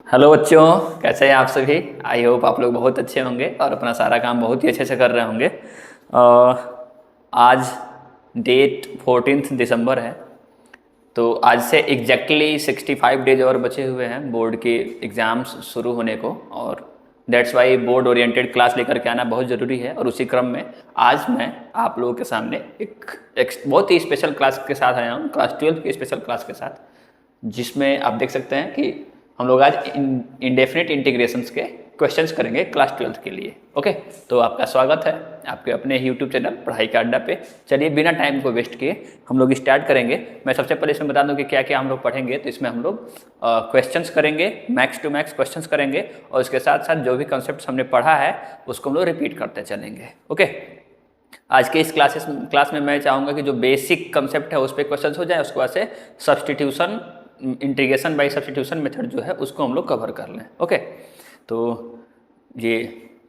Hello बच्चों, कैसे हैं आप सभी। आई होप आप लोग बहुत अच्छे होंगे और अपना सारा काम बहुत ही अच्छे से कर रहे होंगे। आज डेट 14 दिसंबर है, तो आज से एग्जैक्टली 65 डेज और बचे हुए हैं बोर्ड के एग्ज़ाम्स शुरू होने को। और that's why board oriented class लेकर के आना बहुत ज़रूरी है। और उसी क्रम में आज मैं आप लोगों के सामने एक बहुत ही स्पेशल क्लास के साथ आया हूँ, क्लास 12 की स्पेशल क्लास के साथ, जिसमें आप देख सकते हैं कि हम लोग आज इंडेफिनिट इंटीग्रेशंस के क्वेश्चंस करेंगे क्लास 12 के लिए। ओके, तो आपका स्वागत है आपके अपने यूट्यूब चैनल पढ़ाई का अड्डा पे। चलिए बिना टाइम को वेस्ट किए हम लोग स्टार्ट करेंगे। मैं सबसे पहले इसमें बता दूं कि क्या क्या हम लोग पढ़ेंगे। तो इसमें हम लोग क्वेश्चंस करेंगे, मैक्स टू मैक्स क्वेश्चंस करेंगे, और इसके साथ साथ जो भी कंसेप्ट हमने पढ़ा है उसको हम लोग रिपीट करते चलेंगे। ओके, आज के इस क्लास में मैं चाहूँगा कि जो बेसिक कंसेप्ट है उस पर क्वेश्चन हो जाए, उसके बाद से substitution, integration by substitution method जो है उसको हम लोग कवर कर लें। ओके, तो ये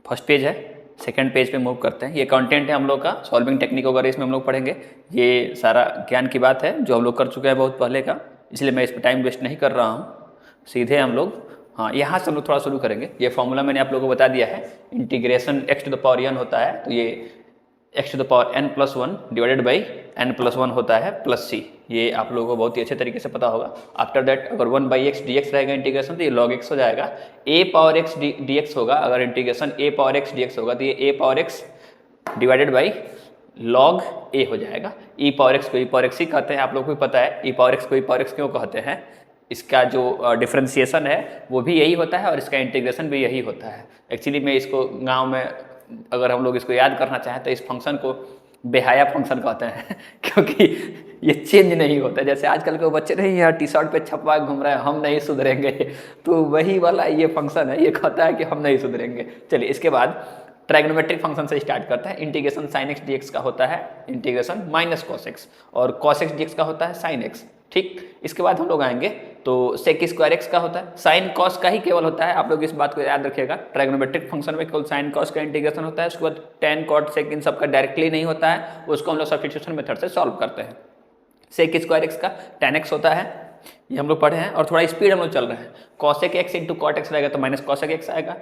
फर्स्ट पेज है। सेकंड पेज पे मूव करते हैं। ये कंटेंट है हम लोग का, सॉल्विंग टेक्निक वगैरह इसमें हम लोग पढ़ेंगे। ये सारा ज्ञान की बात है जो हम लोग कर चुके हैं बहुत पहले का, इसलिए मैं इस पर टाइम वेस्ट नहीं कर रहा हूँ। सीधे हम लोग यहाँ से हम लोग थोड़ा शुरू करेंगे। ये फॉर्मूला मैंने आप लोगों को बता दिया है। Integration x to the power n होता है, तो ये x to the power n+1 divided by n+1 होता है प्लस c। ये आप लोगों को बहुत ही अच्छे तरीके से पता होगा। आफ्टर दैट अगर 1/x dx रहेगा इंटीग्रेशन, तो ये log x हो जाएगा। a पावर x dx होगा, अगर integration a power x dx होगा तो ये a power x divided by log a हो जाएगा। e पावर x को e पावर x ही कहते हैं, आप लोगों को भी पता है। e पावर x को e पावर x क्यों कहते हैं, इसका जो डिफ्रेंसिएशन है वो भी यही होता है और इसका इंटीग्रेशन भी यही होता है। एक्चुअली में इसको गाँव में अगर हम लोग इसको याद करना चाहें तो इस फंक्शन को बेहाया फंक्शन कहते हैं क्योंकि ये चेंज नहीं होता। जैसे आजकल के बच्चे नहीं यार टी शर्ट पे छपवा घूम रहे हैं, हम नहीं सुधरेंगे, तो वही वाला ये फंक्शन है। ये कहता है कि हम नहीं सुधरेंगे। चलिए इसके बाद ट्राइगोनोमेट्रिक फंक्शन से स्टार्ट करते हैं। इंटीग्रेशन साइन एक्स dx का होता है इंटीग्रेशन माइनस कॉस एक्स, और कॉस एक्स dx का होता है साइन एक्स। ठीक, इसके बाद हम लोग आएंगे तो सेक स्क्वायर एक्स का होता है, साइन कॉस का ही केवल होता है। आप लोग इस बात को याद रखिएगा, ट्राइगोनोमेट्रिक फंक्शन में केवल साइन कॉस का इंटीग्रेशन होता है। उसके बाद टेन कॉट सेक इन सबका डायरेक्टली नहीं होता है, उसको हम लोग सब्स्टिट्यूशन मेथड से सॉल्व करते हैं। सेक स्क्वायर एक्स का टेन एक्स होता है, ये हम लोग पढ़े हैं और थोड़ा स्पीड हम लोग चल रहे हैं। Cosec x into cot x रहेगा तो माइनस कॉसेक एक्स आएगा।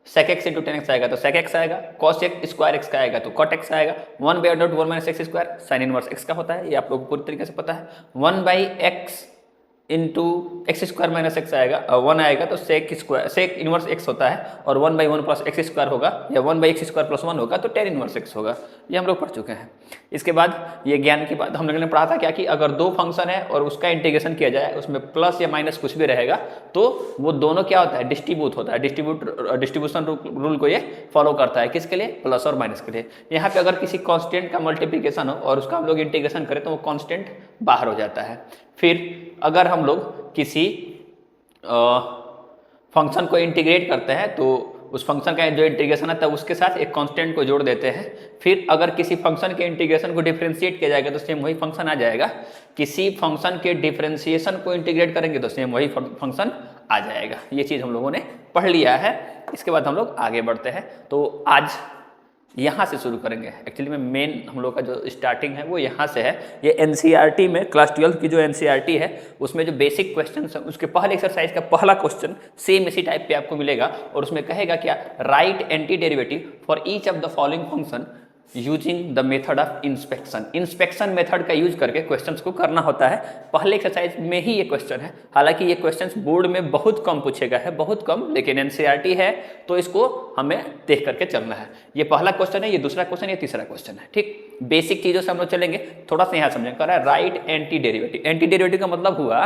Sec x into tan x आएगा तो सेक एक्स आएगा। कॉस एक्स स्क्वायर एक्स का आएगा तो कॉट एक्स आएगा। 1/√1 minus x square sine inverse x का होता है, ये आप लोग को पूरी तरीके से पता है। 1/x into x square minus x आएगा, 1 आएगा तो सेक इनवर्स एक्स होता है, और 1/1 प्लस एक्स स्क्वायर होगा, या 1/x स्क्वायर प्लस 1 होगा तो टेन इनवर्स एक्स होगा। ये हम लोग पढ़ चुके हैं। इसके बाद ये ज्ञान की बात हम लोगों ने पढ़ा था क्या कि अगर दो फंक्शन है और उसका इंटीग्रेशन किया जाए, उसमें प्लस या माइनस कुछ भी रहेगा तो वो दोनों क्या होता है, डिस्ट्रीब्यूट होता है। डिस्ट्रीब्यूशन रूल को ये फॉलो करता है, किसके लिए, प्लस और माइनस के लिए। यहाँ पे अगर किसी कांस्टेंट का मल्टीप्लिकेशन हो और उसका हम लोग इंटीग्रेशन करें तो वो कांस्टेंट बाहर हो जाता है। फिर अगर हम लोग किसी फंक्शन को इंटीग्रेट करते हैं तो उस फंक्शन का जो इंटीग्रेशन आता है उसके साथ एक कांस्टेंट को जोड़ देते हैं। फिर अगर किसी फंक्शन के इंटीग्रेशन को डिफरेंशिएट किया जाएगा तो सेम वही फंक्शन आ जाएगा। किसी फंक्शन के डिफरेंशिएशन को इंटीग्रेट करेंगे तो सेम वही फंक्शन आ जाएगा। ये चीज़ हम लोगों ने पढ़ लिया है। इसके बाद हम लोग आगे बढ़ते हैं, तो आज यहाँ से शुरू करेंगे। एक्चुअली में मेन हम लोग का जो स्टार्टिंग है वो यहाँ से है। ये एनसीईआरटी में क्लास 12 की जो एनसीईआरटी है उसमें जो बेसिक क्वेश्चन है उसके पहले एक्सरसाइज का पहला क्वेश्चन सेम इसी टाइप पे आपको मिलेगा, और उसमें कहेगा क्या, right anti derivative for each of the following function using the method of inspection. Inspection method का यूज करके क्वेश्चंस को करना होता है। पहले एक्सरसाइज में ही ये क्वेश्चन है। हालांकि ये क्वेश्चंस बोर्ड में बहुत कम पूछेगा है, बहुत कम, लेकिन एनसीईआरटी है तो इसको हमें देख करके चलना है। ये पहला क्वेश्चन है, ये दूसरा क्वेश्चन, ये तीसरा क्वेश्चन है। ठीक, बेसिक चीजों से हम लोग चलेंगे। थोड़ा सा यहाँ समझें, कर रहा है right anti derivative. Anti derivative का मतलब हुआ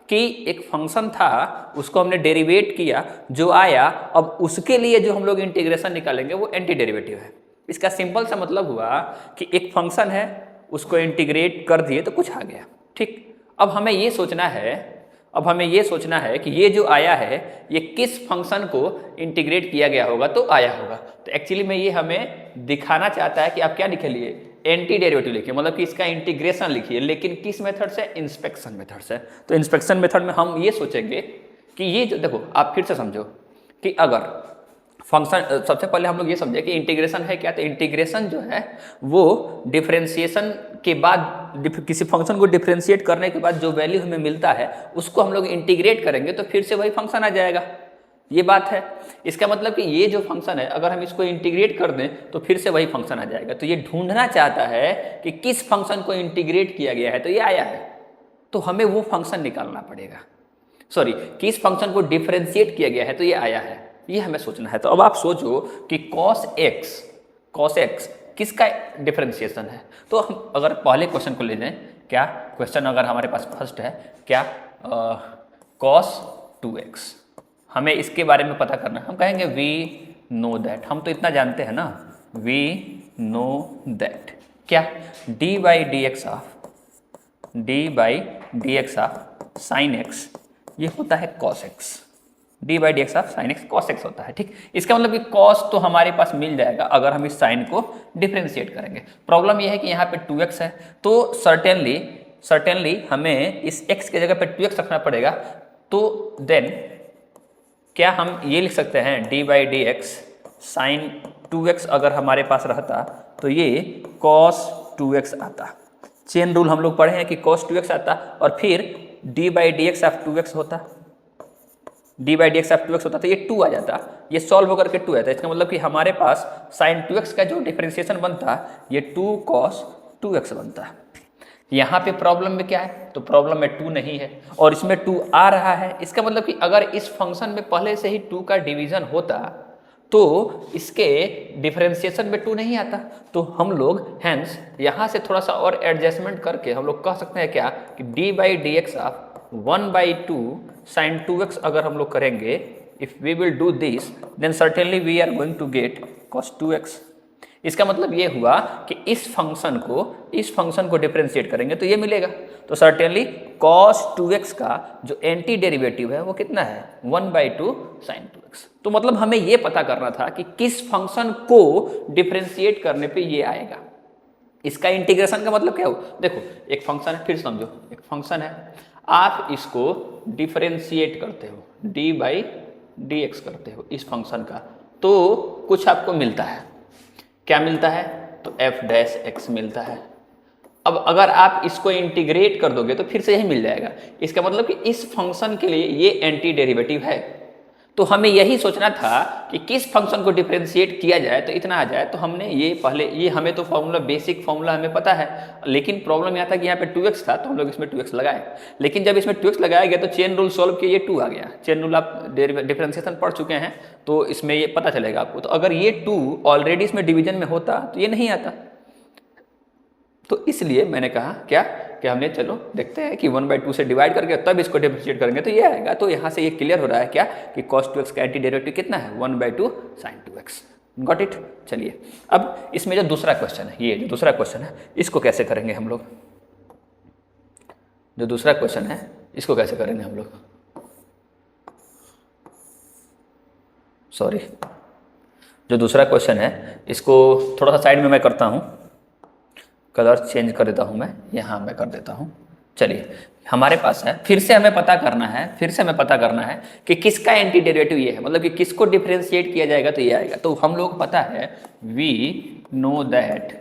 कि एक फंक्शन था, उसको हमने डेरिवेट किया, जो आया, अब उसके लिए जो हम लोग इंटीग्रेशन निकालेंगे वो एंटी डेरिवेटिव है। इसका सिंपल सा मतलब हुआ कि एक फंक्शन है, उसको इंटीग्रेट कर दिए तो कुछ आ गया। ठीक, अब हमें ये सोचना है कि ये जो आया है ये किस फंक्शन को इंटीग्रेट किया गया होगा तो आया होगा। तो एक्चुअली में ये हमें दिखाना चाहता है कि आप क्या लिखे लिए, एंटी डेरिवेटिव लिखिए, मतलब कि इसका इंटीग्रेशन लिखिए, लेकिन किस मेथड से, इंस्पेक्शन मेथड से। तो इंस्पेक्शन मेथड में हम ये सोचेंगे कि ये जो, देखो आप फिर से समझो कि अगर फंक्शन, सबसे पहले हम लोग ये समझे कि इंटीग्रेशन है क्या। तो इंटीग्रेशन जो है वो डिफरेंशिएशन के बाद, किसी फंक्शन को डिफरेंशिएट करने के बाद जो वैल्यू हमें मिलता है उसको हम लोग इंटीग्रेट करेंगे तो फिर से वही फंक्शन आ जाएगा। ये बात है। इसका मतलब कि ये जो फंक्शन है अगर हम इसको इंटीग्रेट कर दें तो फिर से वही फंक्शन आ जाएगा। तो ये ढूंढना चाहता है कि किस फंक्शन को इंटीग्रेट किया गया है, तो ये आया है, तो हमें वो फंक्शन निकालना पड़ेगा। सॉरी, किस फंक्शन को डिफरेंशिएट किया गया है, तो ये आया है, ये हमें सोचना है। तो अब आप सोचो कि cos x किसका डिफरेंशिएशन है। तो हम अगर पहले क्वेश्चन को ले लें, क्या क्वेश्चन अगर हमारे पास फर्स्ट है, क्या cos 2x, हमें इसके बारे में पता करना है। हम कहेंगे वी नो दैट, हम तो इतना जानते हैं ना, वी नो दैट क्या D by d x of sine x ये होता है cos x, D by d x of sine x cos x होता है। ठीक, इसका मतलब कि cos तो हमारे पास मिल जाएगा अगर हम इस साइन को डिफरेंशिएट करेंगे। प्रॉब्लम यह है कि यहाँ पे 2x है, तो सर्टेनली हमें इस x की जगह पे 2x रखना पड़ेगा। तो देन क्या हम ये लिख सकते हैं d by d x sine 2x अगर हमारे पास रहता तो ये cos 2x आता। चेन रूल हम लोग पढ़े हैं कि cos 2x आता और फिर D by d x of 2x होता, D by d x of 2x होता, तो ये 2 आ जाता, ये सॉल्व होकर के 2 आता। इसका मतलब कि हमारे पास साइन 2x का जो डिफरेंशिएशन बनता ये 2 cos 2x बनता। यहाँ पे प्रॉब्लम में क्या है, तो प्रॉब्लम में 2 नहीं है और इसमें 2 आ रहा है। इसका मतलब कि अगर इस फंक्शन में पहले से ही 2 का डिवीजन होता तो इसके डिफरेंशिएशन में 2 नहीं आता। तो हम लोग हैंस यहाँ से थोड़ा सा और एडजस्टमेंट करके हम लोग कह सकते हैं क्या कि d by d x of 1/2 sine 2x अगर हम लोग करेंगे, if we will do this then certainly we are going to get cos 2x। इसका मतलब ये हुआ कि इस फंक्शन को डिफरेंशिएट करेंगे तो ये मिलेगा। तो सर्टेनली cos 2x का जो एंटी डेरिवेटिव है वो कितना है 1/2 sin 2x। तो मतलब हमें ये पता करना था कि किस फंक्शन को डिफरेंशिएट करने पे ये आएगा। इसका इंटीग्रेशन का मतलब क्या हो, देखो एक फंक्शन है, फिर समझो एक फंक्शन है, आप इसको डिफरेंशिएट करते हो डी बाई डी एक्स करते हो इस फंक्शन का, तो कुछ आपको मिलता है। क्या मिलता है, तो f डैश x मिलता है। अब अगर आप इसको इंटीग्रेट कर दोगे तो फिर से यही मिल जाएगा। इसका मतलब कि इस फंक्शन के लिए ये एंटी डेरिवेटिव है। तो हमें यही सोचना था कि किस फंक्शन को डिफरेंशिएट किया जाए तो इतना आ जाए। तो हमने ये पहले ये हमें तो फॉर्मूला बेसिक फॉर्मूला हमें पता है, लेकिन प्रॉब्लम यहाँ था कि यहाँ पे 2x था तो हम लोग इसमें 2x लगाए। लेकिन जब इसमें 2x लगाया गया तो चेन रूल सॉल्व किए, ये 2 आ गया। चेन रूल आप डिफरेंशिएशन पढ़ चुके हैं तो इसमें ये पता चलेगा आपको। तो अगर ये 2 ऑलरेडी इसमें डिवीजन में होता तो ये नहीं आता। तो इसलिए मैंने कहा क्या कि हमने चलो देखते हैं कि 1/2 से डिवाइड करके तब इसको डिफरेंशिएट करेंगे तो ये आएगा। तो यहाँ से ये क्लियर हो रहा है क्या कि cos 2x का एंटी डेरिवेटिव कितना है 1/2 sin 2x। Got it. चलिए अब इसमें जो दूसरा क्वेश्चन है, ये जो दूसरा क्वेश्चन है इसको कैसे करेंगे हम लोग, जो दूसरा क्वेश्चन है इसको कैसे करेंगे हम लोग, सॉरी जो दूसरा क्वेश्चन है इसको थोड़ा सा साइड में मैं करता हूँ, कलर चेंज कर देता हूँ मैं, यहाँ मैं कर देता हूँ। चलिए हमारे पास है, फिर से हमें पता करना है कि किसका एंटी डेरिवेटिव ये है, मतलब कि किसको डिफरेंशिएट किया जाएगा तो ये आएगा। तो हम लोग पता है we know that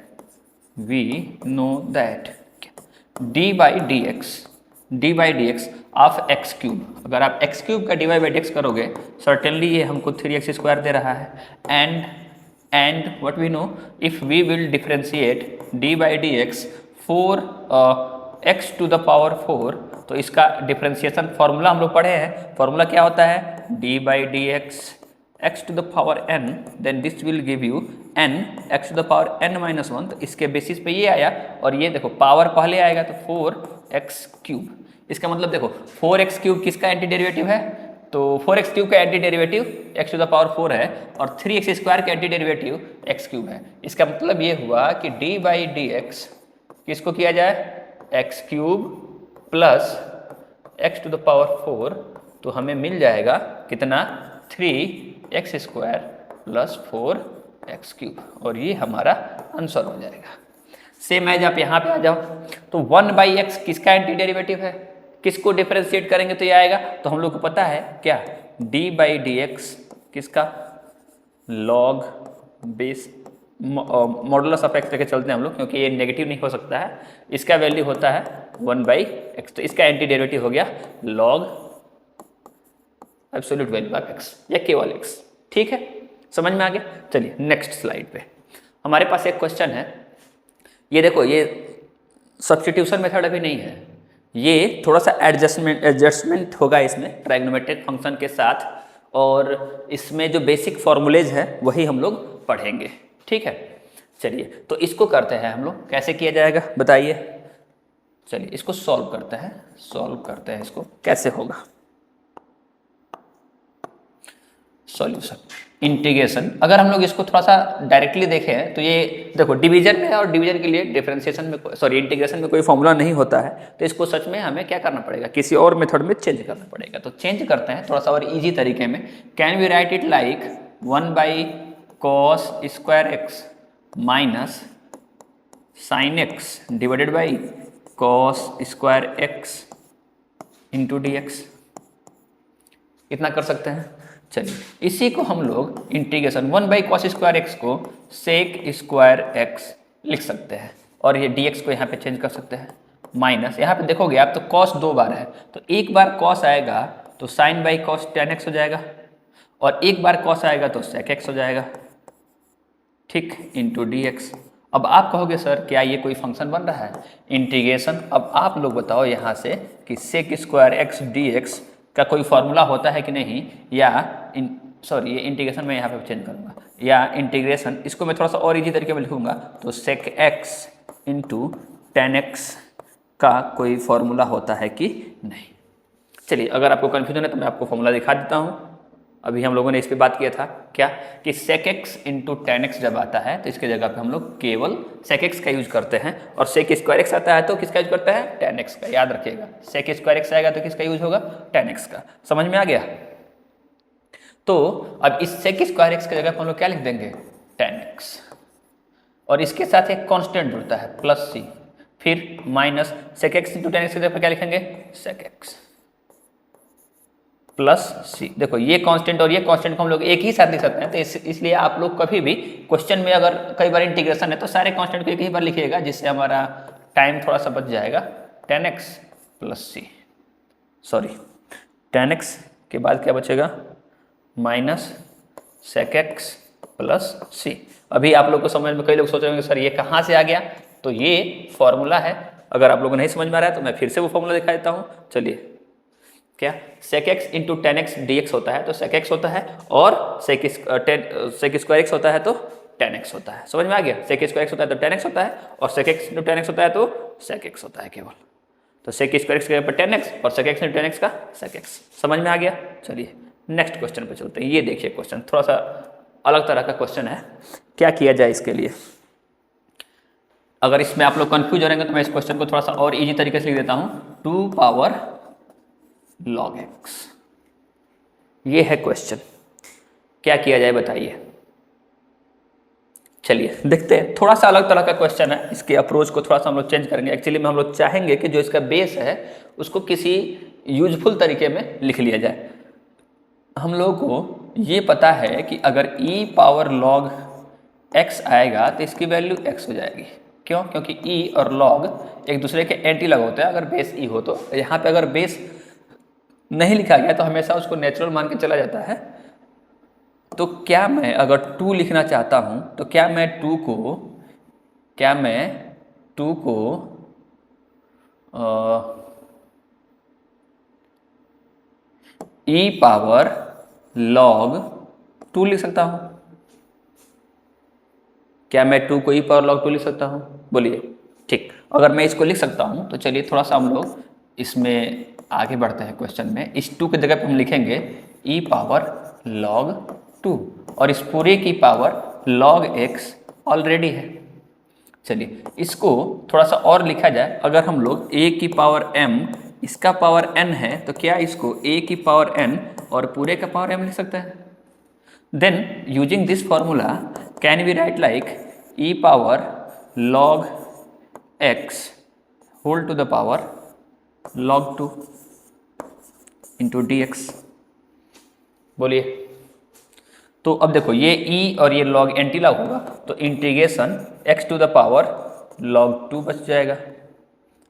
d by d x of x cube. अगर आप एक्स क्यूब का डी बाई एक्स करोगे सर्टेनली ये हमको 3x² दे रहा है। and what we know, if we will differentiate d by dx for x to the power 4, तो इसका डिफरेंशिएशन फॉर्मूला हम लोग पढ़े हैं। फॉर्मूला क्या होता है d by dx x to the power n, then this will give you n x to the power n minus 1। तो इसके बेसिस पे ये आया और ये देखो पावर पहले आएगा तो 4x क्यूब। इसका मतलब देखो 4x क्यूब किसका एंटी डेरिवेटिव है, तो 4x क्यूब का anti derivative x to the power 4 है और 3x² का एंटी डेरिवेटिव x क्यूब है। इसका मतलब ये हुआ कि d बाई डी एक्स किसको किया जाए x cube plus x to the power 4, तो हमें मिल जाएगा कितना 3x² प्लस 4x क्यूब, और ये हमारा आंसर हो जाएगा। सेम एज आप यहाँ पे आ जाओ तो 1/x किसका एंटी डेरिवेटिव है, किसको डिफरेंशिएट करेंगे तो ये आएगा। तो हम लोग को पता है क्या d बाई डी एक्स किसका log base modulus of x लेके चलते हैं हम लोग, क्योंकि ये नेगेटिव नहीं हो सकता है। इसका वैल्यू होता है 1/x, तो इसका एंटी डेरिवेटिव हो गया log absolute value of x या केवल x। ठीक है, समझ में आ गया। चलिए नेक्स्ट स्लाइड पे हमारे पास एक क्वेश्चन है। ये देखो, ये सब्स्टिट्यूशन मेथड अभी नहीं है, ये थोड़ा सा एडजस्टमेंट होगा इसमें ट्राइगोनोमेट्रिक फंक्शन के साथ, और इसमें जो बेसिक फॉर्मूलेज है वही हम लोग पढ़ेंगे। ठीक है, चलिए तो इसको करते हैं हम लोग। कैसे किया जाएगा बताइए। चलिए इसको सॉल्व करते हैं इसको कैसे होगा। सॉल्यूशन इंटीग्रेशन, अगर हम लोग इसको थोड़ा सा डायरेक्टली देखें तो ये देखो डिवीजन में है, और डिवीजन के लिए डिफरेंशिएशन में सॉरी इंटीग्रेशन में कोई फॉर्मूला नहीं होता है, तो इसको सच में हमें क्या करना पड़ेगा, किसी और मेथड में चेंज करना पड़ेगा। तो चेंज करते हैं थोड़ा सा और इजी तरीके में। Can we write it like 1/cos square x minus sine x divided by cos square x into d x. इतना कर सकते हैं। चलिए इसी को हम लोग इंटीग्रेशन 1/cos स्क्वायर एक्स को सेक स्क्वायर एक्स लिख सकते हैं, और ये dx को यहाँ पे चेंज कर सकते हैं। माइनस यहाँ पे देखोगे आप तो cos 2 बार है, तो एक बार cos आएगा तो sin by cos tan x हो जाएगा, और एक बार cos आएगा तो sec x हो जाएगा। ठीक, इंटू dx। अब आप कहोगे सर क्या ये कोई फंक्शन बन रहा है इंटीग्रेशन। अब आप लोग बताओ यहाँ से कि सेक स्क्वायर एक्स dx का कोई फॉर्मूला होता है कि नहीं, या सॉरी ये इंटीग्रेशन में यहाँ पे चेंज करूँगा, या इंटीग्रेशन इसको मैं थोड़ा सा और इजी तरीके में लिखूँगा तो sec x into tan x का कोई फॉर्मूला होता है कि नहीं। चलिए अगर आपको कन्फ्यूजन है तो मैं आपको फॉर्मूला दिखा देता हूँ। अभी हम लोगों ने इस पर बात किया था क्या कि sec x into tan x जब आता है तो इसके जगह पे हम लोग केवल सेक एक्स का यूज करते हैं, और सेक स्क्वायर एक्स आता है तो किसका यूज करता है, टेन एक्स का। याद रखिएगा सेक स्क्वायर एक्स आएगा तो किसका यूज होगा, टेन एक्स का। समझ में आ गया। तो अब इस सेक स्क्वायर एक्स की जगह पर हम लोग क्या लिख देंगे, टेन एक्स, और इसके साथ एक कॉन्स्टेंट जुड़ता है प्लस सी, फिर minus sec x into tan x की जगह पर क्या लिखेंगे, सेक एक्स प्लस सी। देखो ये कांस्टेंट और ये कांस्टेंट को हम लोग एक ही साथ लिख सकते हैं, तो इसलिए आप लोग कभी भी क्वेश्चन में अगर कई बार इंटीग्रेशन है तो सारे कांस्टेंट को एक ही बार लिखिएगा, जिससे हमारा टाइम थोड़ा सा बच जाएगा। टेन एक्स प्लस सी, सॉरी टेन एक्स के बाद क्या बचेगा, माइनस सेक एक्स प्लस सी। अभी आप लोग को समझ में कई लोग सोच रहे होंगे सर ये कहाँ से आ गया, तो ये फॉर्मूला है। अगर आप लोगों को नहीं समझ में आ रहा है तो मैं फिर से वो फॉर्मूला दिखा देता हूँ। चलिए क्या sec x into tan x d x होता है तो सेक एक्स होता है, और सेक स्क्वायर एक्स होता है तो टेन एक्स होता है। समझ में आ गया। सेक स्क्वायर एक्स होता है तो टेन एक्स होता है, और sec x into tan x होता है तो सेक एक्स होता है केवल। तो सेक स्क्वायर एक्स के ऊपर टेन एक्स और sec x into tan x का सेक एक्स। समझ में आ गया। चलिए नेक्स्ट क्वेश्चन पे चलते हैं। ये देखिए क्वेश्चन थोड़ा सा अलग तरह का क्वेश्चन है। क्या किया जाए इसके लिए, अगर इसमें आप लोग कंफ्यूज हो रहेंगे तो मैं इस क्वेश्चन को थोड़ा सा और इजी तरीके से लिख देता हूँ। 2 पावर log x, ये है क्वेश्चन। क्या किया जाए बताइए। चलिए देखते हैं, थोड़ा सा अलग तरह का क्वेश्चन है, इसके अप्रोच को थोड़ा सा हम लोग चेंज करेंगे। एक्चुअली में हम लोग चाहेंगे कि जो इसका बेस है उसको किसी यूजफुल तरीके में लिख लिया जाए। हम लोग को ये पता है कि अगर e पावर log x आएगा तो इसकी वैल्यू x हो जाएगी। क्यों? क्योंकि e और log एक दूसरे के एंटी लग होते हैं अगर बेस e हो तो। यहाँ पे अगर बेस नहीं लिखा गया तो हमेशा उसको नेचुरल मान के चला जाता है। तो क्या मैं अगर 2 लिखना चाहता हूं तो क्या मैं 2 को e पावर log 2 लिख सकता हूं? क्या मैं 2 को e पावर log 2 लिख सकता हूं? बोलिए। ठीक, अगर मैं इसको लिख सकता हूं तो चलिए थोड़ा सा हम लोग इसमें आगे बढ़ते हैं क्वेश्चन में। इस 2 की जगह पे हम लिखेंगे e पावर log 2, और इस पूरे की पावर log x ऑलरेडी है। चलिए इसको थोड़ा सा और लिखा जाए। अगर हम लोग a की पावर m, इसका पावर n है, तो क्या इसको a की पावर n और पूरे का पावर m लिख सकते हैं? Then using this formula can we write like e power log x whole to the power log 2 into d x. बोलिए। तो अब देखो ये e और ये log एंटी लॉग होगा तो integration x to the power log 2 बच जाएगा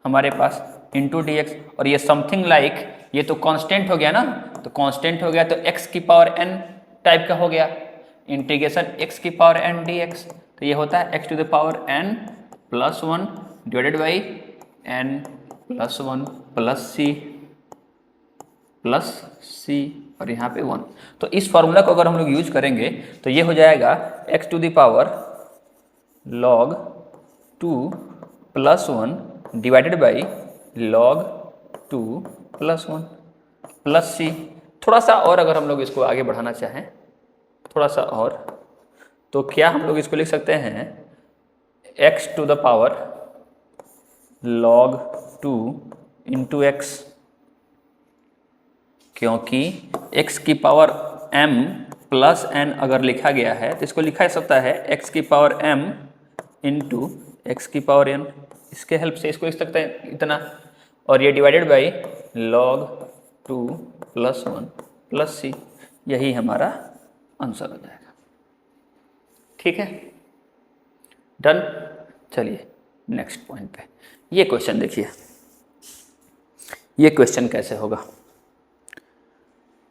हमारे पास इंटू डी एक्स, और ये समथिंग लाइक ये तो कांस्टेंट हो गया ना, तो कांस्टेंट हो गया तो x की पावर n टाइप का हो गया, इंटीग्रेशन x की पावर n dx, तो ये होता है x to the power n plus 1 divided by n plus 1 plus c और यहाँ पे 1। तो इस फॉर्मूला को अगर हम लोग यूज करेंगे तो ये हो जाएगा x to the power log 2 plus 1 divided by log 2 plus 1 plus c। थोड़ा सा और अगर हम लोग इसको आगे बढ़ाना चाहें थोड़ा सा और, तो क्या हम लोग इसको लिख सकते हैं x to the power log 2 into x, क्योंकि x की पावर m प्लस n अगर लिखा गया है तो इसको लिखा जा सकता है x की पावर m इंटू एक्स की पावर n, इसके हेल्प से इसको लिख सकते हैं इतना, और ये divided by log 2 plus 1 plus c, यही हमारा आंसर हो जाएगा। ठीक है, डन। चलिए नेक्स्ट पॉइंट पे, ये क्वेश्चन देखिए, ये क्वेश्चन कैसे होगा,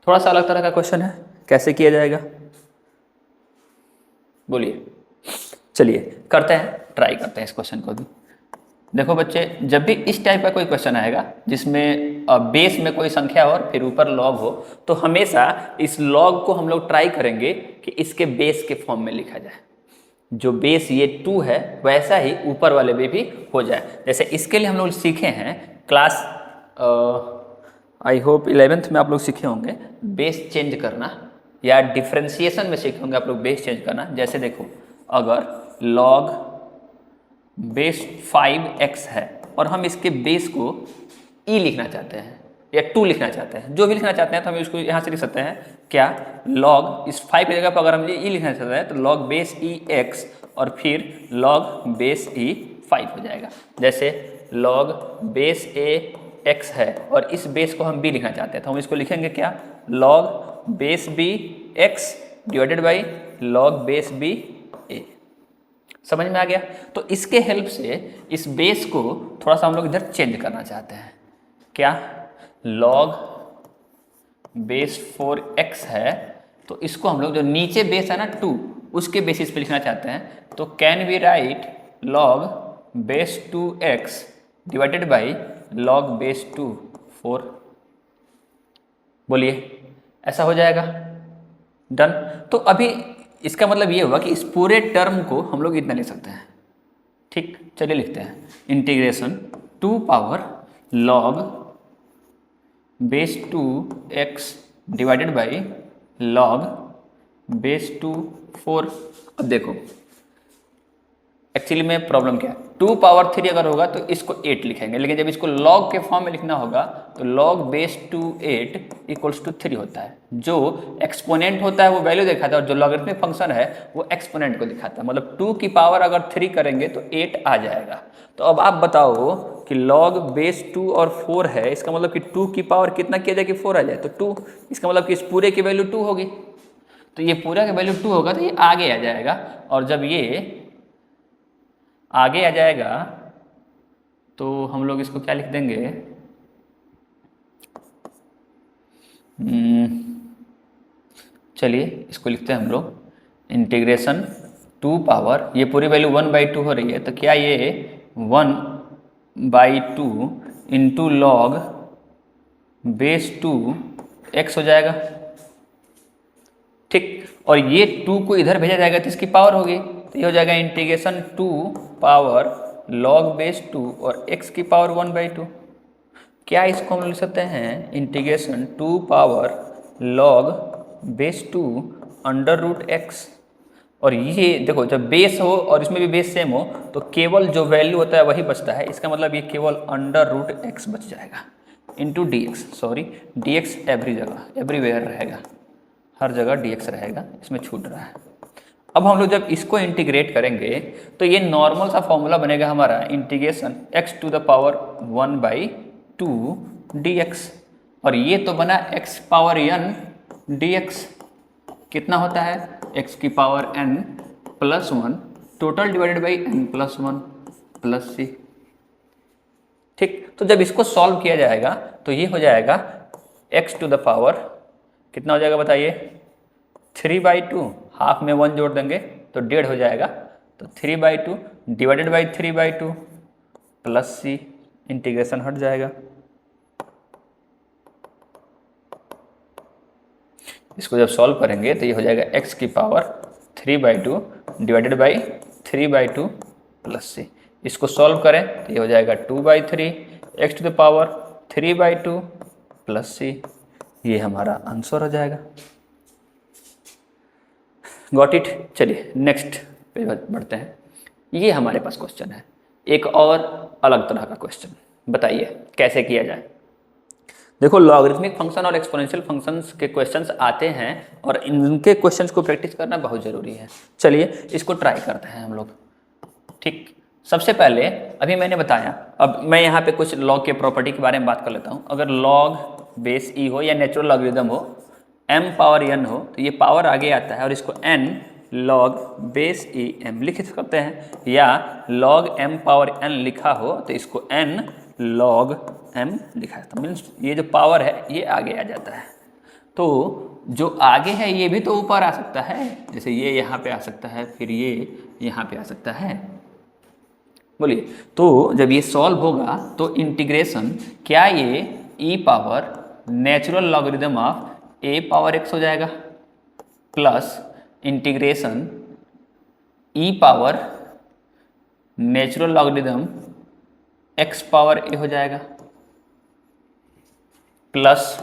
थोड़ा सा अलग तरह का क्वेश्चन है, कैसे किया जाएगा बोलिए। चलिए करते हैं, ट्राई करते हैं इस क्वेश्चन को भी। देखो बच्चे, जब भी इस टाइप का कोई क्वेश्चन आएगा जिसमें बेस में कोई संख्या और फिर ऊपर लॉग हो, तो हमेशा इस लॉग को हम लोग ट्राई करेंगे कि इसके बेस के फॉर्म में लिखा जाए। जो बेस ये 2 है वैसा ही ऊपर वाले में भी हो जाए। जैसे इसके लिए हम लोग सीखे हैं क्लास आई होप 11th में आप लोग सीखे होंगे बेस चेंज करना, या डिफ्रेंशिएशन में सीखे होंगे आप लोग बेस चेंज करना। जैसे देखो, अगर log बेस 5x है और हम इसके बेस को e लिखना चाहते हैं या 2 लिखना चाहते हैं, जो भी लिखना चाहते हैं, तो हम इसको यहाँ से लिख सकते हैं क्या, log इस 5 की जगह पर अगर हम ये e लिखना चाहते हैं तो log बेस e x और फिर log बेस e 5 हो जाएगा। जैसे log बेस a x है और इस बेस को हम b लिखना चाहते हैं तो हम इसको लिखेंगे क्या, log base b x divided by log base b a। समझ में आ गया? तो इसके हेल्प से इस बेस को थोड़ा सा हम लोग इधर चेंज करना चाहते हैं, क्या, log बेस 4x है तो इसको हम लोग जो नीचे बेस है ना 2 उसके बेसिस पे लिखना चाहते हैं, तो can we write log base 2x divided by log base 2 4। बोलिए, ऐसा हो जाएगा? डन। तो अभी इसका मतलब ये हुआ कि इस पूरे टर्म को हम लोग इतना लिख सकते हैं। ठीक, चलिए लिखते हैं, integration 2 power log base 2x divided by log base 2 4। अब देखो एक्चुअली में प्रॉब्लम क्या है, 2 पावर 3 अगर होगा तो इसको 8 लिखेंगे, लेकिन जब इसको log के फॉर्म में लिखना होगा तो log बेस 2 8 इक्वल्स टू 3 होता है। जो एक्सपोनेंट होता है वो वैल्यू दिखाता है और जो लॉगरिथमिक फंक्शन है वो एक्सपोनेंट को दिखाता है। मतलब 2 की पावर अगर 3 करेंगे तो 8 आ जाएगा। तो अब आप बताओ कि log बेस 2 और 4 है, इसका मतलब कि 2 की पावर कितना किया जाए कि 4 आ जाए, तो 2, इसका मतलब कि इस पूरे की वैल्यू 2 होगी, तो ये पूरा की वैल्यू 2 होगा तो ये आगे आ जाएगा, और जब ये आगे आ जाएगा तो हम लोग इसको क्या लिख देंगे, चलिए इसको लिखते हैं हम लोग इंटीग्रेशन 2 पावर, ये पूरी वैल्यू 1/2 हो रही है, तो क्या ये 1/2 इंटू लॉग बेस 2 x हो जाएगा। ठीक, और ये 2 को इधर भेजा जाएगा तो इसकी पावर होगी, तो ये हो जाएगा इंटीग्रेशन 2 पावर log बेस 2 और x की पावर 1/2। क्या इसको हम लिख सकते हैं integration 2 power log base 2 under root x। और ये देखो जब बेस हो और इसमें भी बेस सेम हो तो केवल जो वैल्यू होता है वही बचता है, इसका मतलब ये केवल अंडर रूट x बच जाएगा into d x. Sorry, D x every जगह एवरीवेयर रहेगा, हर जगह dx रहेगा, इसमें छूट रहा है। अब हम लोग जब इसको इंटीग्रेट करेंगे तो ये नॉर्मल सा फॉर्मूला बनेगा हमारा integration x to the power 1/2 dx, और ये तो बना x पावर n dx। कितना होता है x की power n plus 1 total divided by n plus 1 plus c। ठीक, तो जब इसको सॉल्व किया जाएगा तो ये हो जाएगा एक्स टू द पावर कितना हो जाएगा बताइए, 3/2, हाफ में 1 जोड़ देंगे तो 1.5 हो जाएगा, तो 3/2 divided by 3/2 plus c, integration हट जाएगा। इसको जब सॉल्व करेंगे तो ये हो जाएगा x की power 3/2 divided by 3/2 plus C. इसको सॉल्व करें तो ये हो जाएगा 2/3 x to the power 3/2 plus सी। ये हमारा आंसर हो जाएगा। Got it. चलिए नेक्स्ट पे बढ़ते हैं। ये हमारे पास क्वेश्चन है, एक और अलग तरह का क्वेश्चन, बताइए कैसे किया जाए। देखो लॉगरिथमिक फंक्शन और एक्सपोनेंशियल फंक्शंस के क्वेश्चंस आते हैं और इनके क्वेश्चंस को प्रैक्टिस करना बहुत ज़रूरी है। चलिए इसको ट्राई करते हैं हम लोग। ठीक, सबसे पहले अभी मैंने बताया, अब मैं यहाँ पे कुछ लॉग के प्रॉपर्टी के बारे में बात कर लेता हूँ। अगर लॉग बेस ई हो या नेचुरल लॉगरिथम हो, m पावर n हो, तो ये पावर आगे आता है और इसको n लॉग बेस ई m लिख सकते हैं, या लॉग m पावर n लिखा हो तो इसको n लॉग m लिखा है। तो मीन्स ये जो पावर है ये आगे आ जाता है। तो जो आगे है ये भी तो ऊपर आ सकता है, जैसे ये यहाँ पे आ सकता है, फिर ये यहाँ पे आ सकता है। बोलिए, तो जब ये सॉल्व होगा तो इंटीग्रेशन क्या ये e power natural logarithm of a power x हो जाएगा, plus integration e power natural logarithm x power a हो जाएगा, plus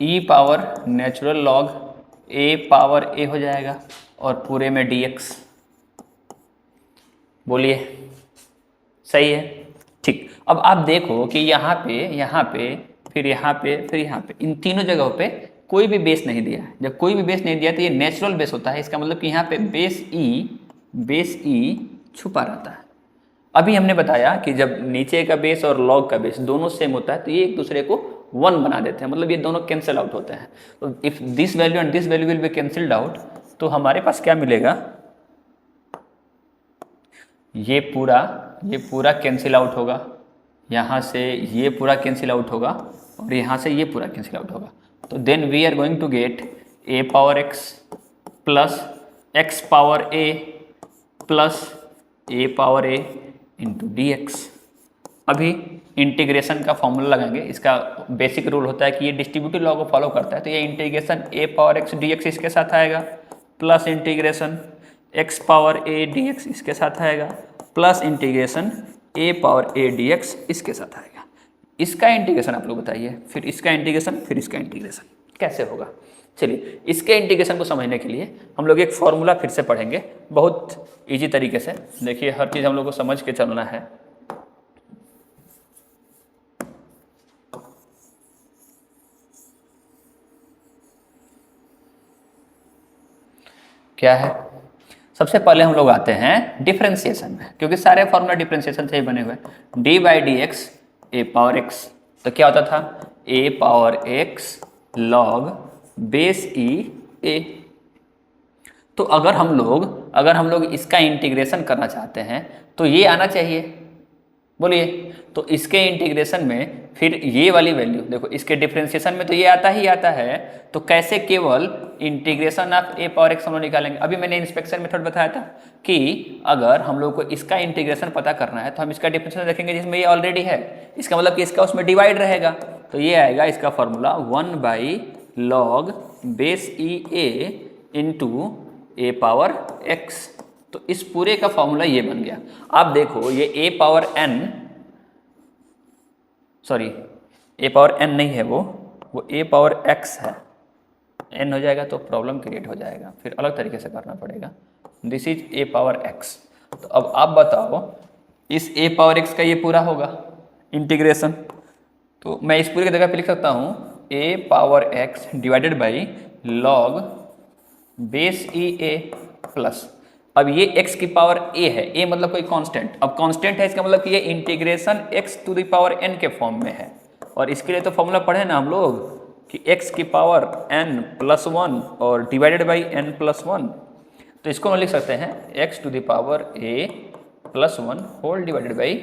e power natural log a power a हो जाएगा और पूरे में dx। बोलिए सही है? ठीक, अब आप देखो कि यहाँ पे फिर यहाँ पे इन तीनों जगहों पे कोई भी बेस नहीं दिया है। जब कोई भी बेस नहीं दिया तो ये नेचुरल बेस होता है। इसका मतलब कि यहाँ पे बेस ई छुपा रहता है। अभी हमने बताया कि जब नीचे का बेस और लॉग का बेस दोनों सेम होता है तो ये एक दूसरे को 1 बना देते हैं, मतलब ये दोनों कैंसिल आउट होते हैं। तो if this value and this value will be cancelled out, तो हमारे पास क्या मिलेगा, ये पूरा कैंसिल आउट होगा, यहाँ से ये पूरा कैंसिल आउट होगा और यहाँ से ये पूरा कैंसिल आउट होगा। तो then we are going to get a power x plus x power a plus a power a into dx। अभी इंटीग्रेशन का फॉर्मूला लगाएंगे। इसका बेसिक रूल होता है कि ये डिस्ट्रीब्यूटिव लॉ को फॉलो करता है, तो ये integration a power x dx इसके साथ आएगा, plus integration x power a dx इसके साथ आएगा, plus integration a power a dx इसके साथ आएगा। इसका इंटीग्रेशन आप लोग बताइए, फिर इसका इंटीग्रेशन, फिर इसका इंटीग्रेशन कैसे होगा। चलिए इसके इंटीग्रेशन को समझने के लिए हम लोग एक फॉर्मूला फिर से पढ़ेंगे बहुत इजी तरीके से। देखिए हर चीज़ हम लोग को समझ के चलना है। क्या है, सबसे पहले हम लोग आते हैं डिफरेंशिएशन में, क्योंकि सारे फॉर्मूला डिफरेंशिएशन से ही बने हुए हैं। D by d x A power x, तो क्या होता था, ए power x log base e ए। तो अगर हम लोग इसका इंटीग्रेशन करना चाहते हैं तो ये आना चाहिए। बोलिए, तो इसके इंटीग्रेशन में फिर ये वाली वैल्यू देखो, इसके डिफरेंशिएशन में तो ये आता ही आता है, तो कैसे केवल integration of A power x हम लोग निकालेंगे। अभी मैंने इंस्पेक्शन मेथड बताया था कि अगर हम लोग को इसका इंटीग्रेशन पता करना है तो हम इसका डिफरेंशिएशन देखेंगे जिसमें ये ऑलरेडी है, इसका मतलब कि इसका उसमें डिवाइड रहेगा, तो ये आएगा इसका फॉर्मूला 1 log बेस ई ए इंटू ए पावर एक्स। तो इस पूरे का फॉर्मूला ये बन गया। आप देखो ये ए पावर एन नहीं है, वो ए पावर एक्स है, एन हो जाएगा तो प्रॉब्लम क्रिएट हो जाएगा, फिर अलग तरीके से करना पड़ेगा। This is a power x. तो अब आप बताओ इस ए पावर एक्स का ये पूरा होगा इंटीग्रेशन, तो मैं इस पूरे की जगह पे लिख सकता हूँ a power x divided by log base e a plus, अब ये x की पावर a है, a मतलब कोई कांस्टेंट, अब कांस्टेंट है इसका मतलब कि ये integration x to the power n के फॉर्म में है। और इसके लिए तो फॉर्मूला पढ़े ना हम लोग कि x की पावर n प्लस 1 और डिवाइडेड बाई n प्लस 1, तो इसको हम लिख सकते हैं x to the power a plus 1 whole divided by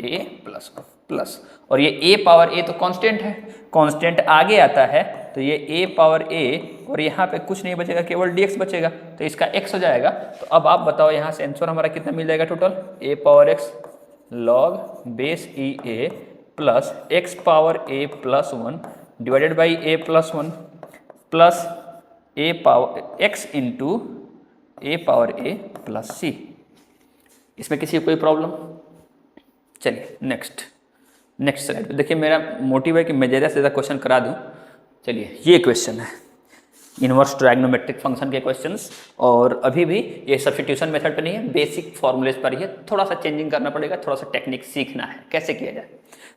a plus 1। Plus, और ये a पावर a तो कांस्टेंट है, कांस्टेंट आगे आता है तो ये a पावर a और यहाँ पे कुछ नहीं बचेगा, केवल dx बचेगा, तो इसका x हो जाएगा। तो अब आप बताओ यहाँ से आंसर हमारा कितना मिल जाएगा total, a power x log base e a plus x power a plus 1 divided by a plus 1 plus a power x into a power a plus c। इसमें किसी को कोई प्रॉब्लम? चलिए नेक्स्ट स्लाइड पे देखिए। मेरा मोटिव है कि मैं ज़्यादा से ज़्यादा क्वेश्चन करा दूं। चलिए ये क्वेश्चन है इनवर्स ट्रायग्नोमेट्रिक फंक्शन के क्वेश्चंस, और अभी भी ये सब्स्टिट्यूशन मेथड पे नहीं है, बेसिक फॉर्मूलेज पर ही है। थोड़ा सा चेंजिंग करना पड़ेगा, थोड़ा सा टेक्निक सीखना है कैसे किया जाए।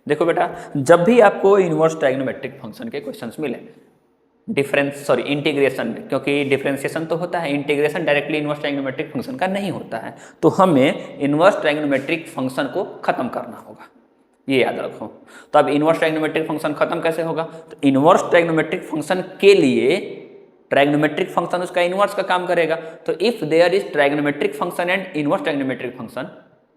देखो बेटा, जब भी आपको इनवर्स ट्रायग्नोमेट्रिक फंक्शन के क्वेश्चंस मिले इंटीग्रेशन में, क्योंकि डिफरेंशिएशन तो होता है, integration directly inverse trigonometric function का नहीं होता है, तो हमें इनवर्स ट्रायग्नोमेट्रिक फंक्शन को खत्म करना होगा, ये याद रखो। तो अब इनवर्स ट्रायग्नोमेट्रिक फंक्शन खत्म कैसे होगा? तो इनवर्स ट्रायग्नोमेट्रिक फंक्शन के लिए ट्रायग्नोमेट्रिक फंक्शन उसका इनवर्स का काम करेगा। तो if there is trigonometric function and inverse trigonometric function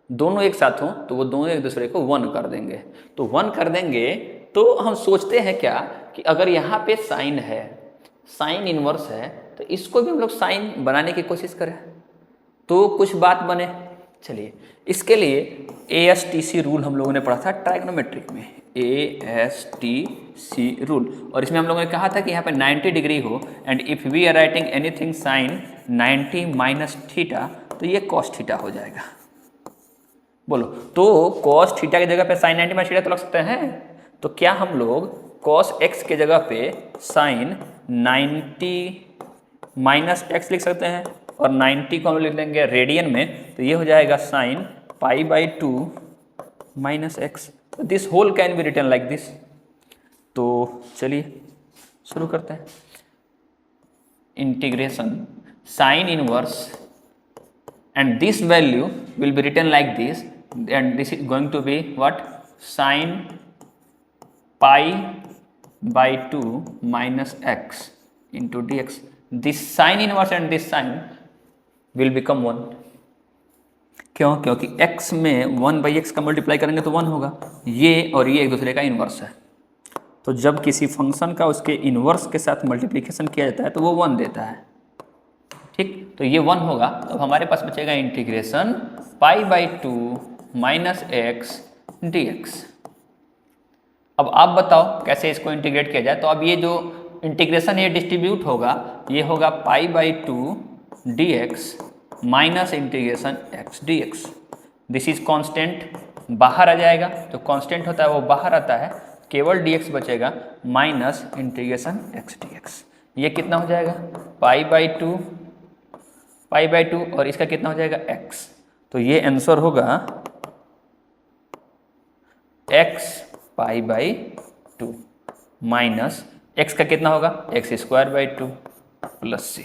दोनों एक साथ हों तो वो दोनों एक दूसरे को 1 कर देंगे। तो 1 कर देंगे तो हम सोचते हैं क्या कि अगर यहाँ पे साइन है, साइन इनवर्स है, तो इसको भी हम लोग साइन बनाने की कोशिश करें तो कुछ बात बने। चलिए इसके लिए ASTC रूल हम लोगों ने पढ़ा था ट्रायग्नोमेट्रिक में, ASTC रूल, और इसमें हम लोगों ने कहा था कि यहाँ पे 90 डिग्री हो and if we are writing anything sine 90 minus theta तो ये कॉस थीटा हो जाएगा। बोलो, तो कॉस थीटा की जगह पे साइन 90 माइनस थीटा तो लग सकते हैं, तो क्या हम लोग कॉस x के जगह पे साइन 90 माइनस x लिख सकते हैं, और 90 को हम लिख देंगे रेडियन में, तो ये हो जाएगा sine pi by 2 minus x. This whole can be written like this. तो चलिए शुरू करते हैं। Integration sine inverse and this value will be written like this, and this is going to be what, sin pi by 2 minus x into dx. This sin inverse and this sin will become 1। क्यों? क्योंकि x में 1 by x का multiply करेंगे तो 1 होगा, ये और ये एक दूसरे का इन्वर्स है। तो जब किसी फंक्शन का उसके इन्वर्स के साथ मल्टीप्लिकेशन किया जाता है तो वो 1 देता है, ठीक। तो ये 1 होगा, तो हमारे पास बचेगा integration pi by 2 minus x d x. अब आप बताओ कैसे इसको इंटीग्रेट किया जाए। तो अब ये जो इंटीग्रेशन ये डिस्ट्रीब्यूट होगा, ये होगा पाई by 2 d x minus integration x d x. This is constant, बाहर आ जाएगा, जो कॉन्स्टेंट होता है वो बाहर आता है, केवल डी एक्स बचेगा minus integration x d x. ये कितना हो जाएगा, पाई बाई 2 और इसका कितना हो जाएगा x। तो ये आंसर होगा x pi by 2 minus x का कितना होगा, x square by 2 plus c।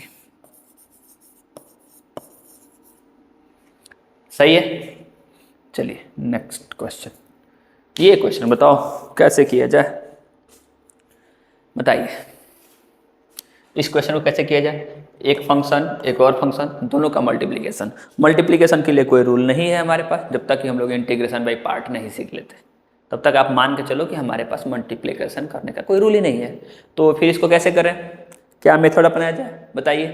सही है। चलिए नेक्स्ट क्वेश्चन। ये क्वेश्चन बताओ कैसे किया जाए, बताइए इस क्वेश्चन को कैसे किया जाए। एक फंक्शन एक और फंक्शन, दोनों का मल्टीप्लिकेशन। मल्टीप्लिकेशन के लिए कोई रूल नहीं है हमारे पास, जब तक कि हम लोग इंटीग्रेशन बाय पार्ट नहीं सीख लेते तब तक आप मान के चलो कि हमारे पास मल्टीप्लिकेशन करने का कोई रूल ही नहीं है। तो फिर इसको कैसे करें, क्या मेथड अपनाया जाए, बताइए।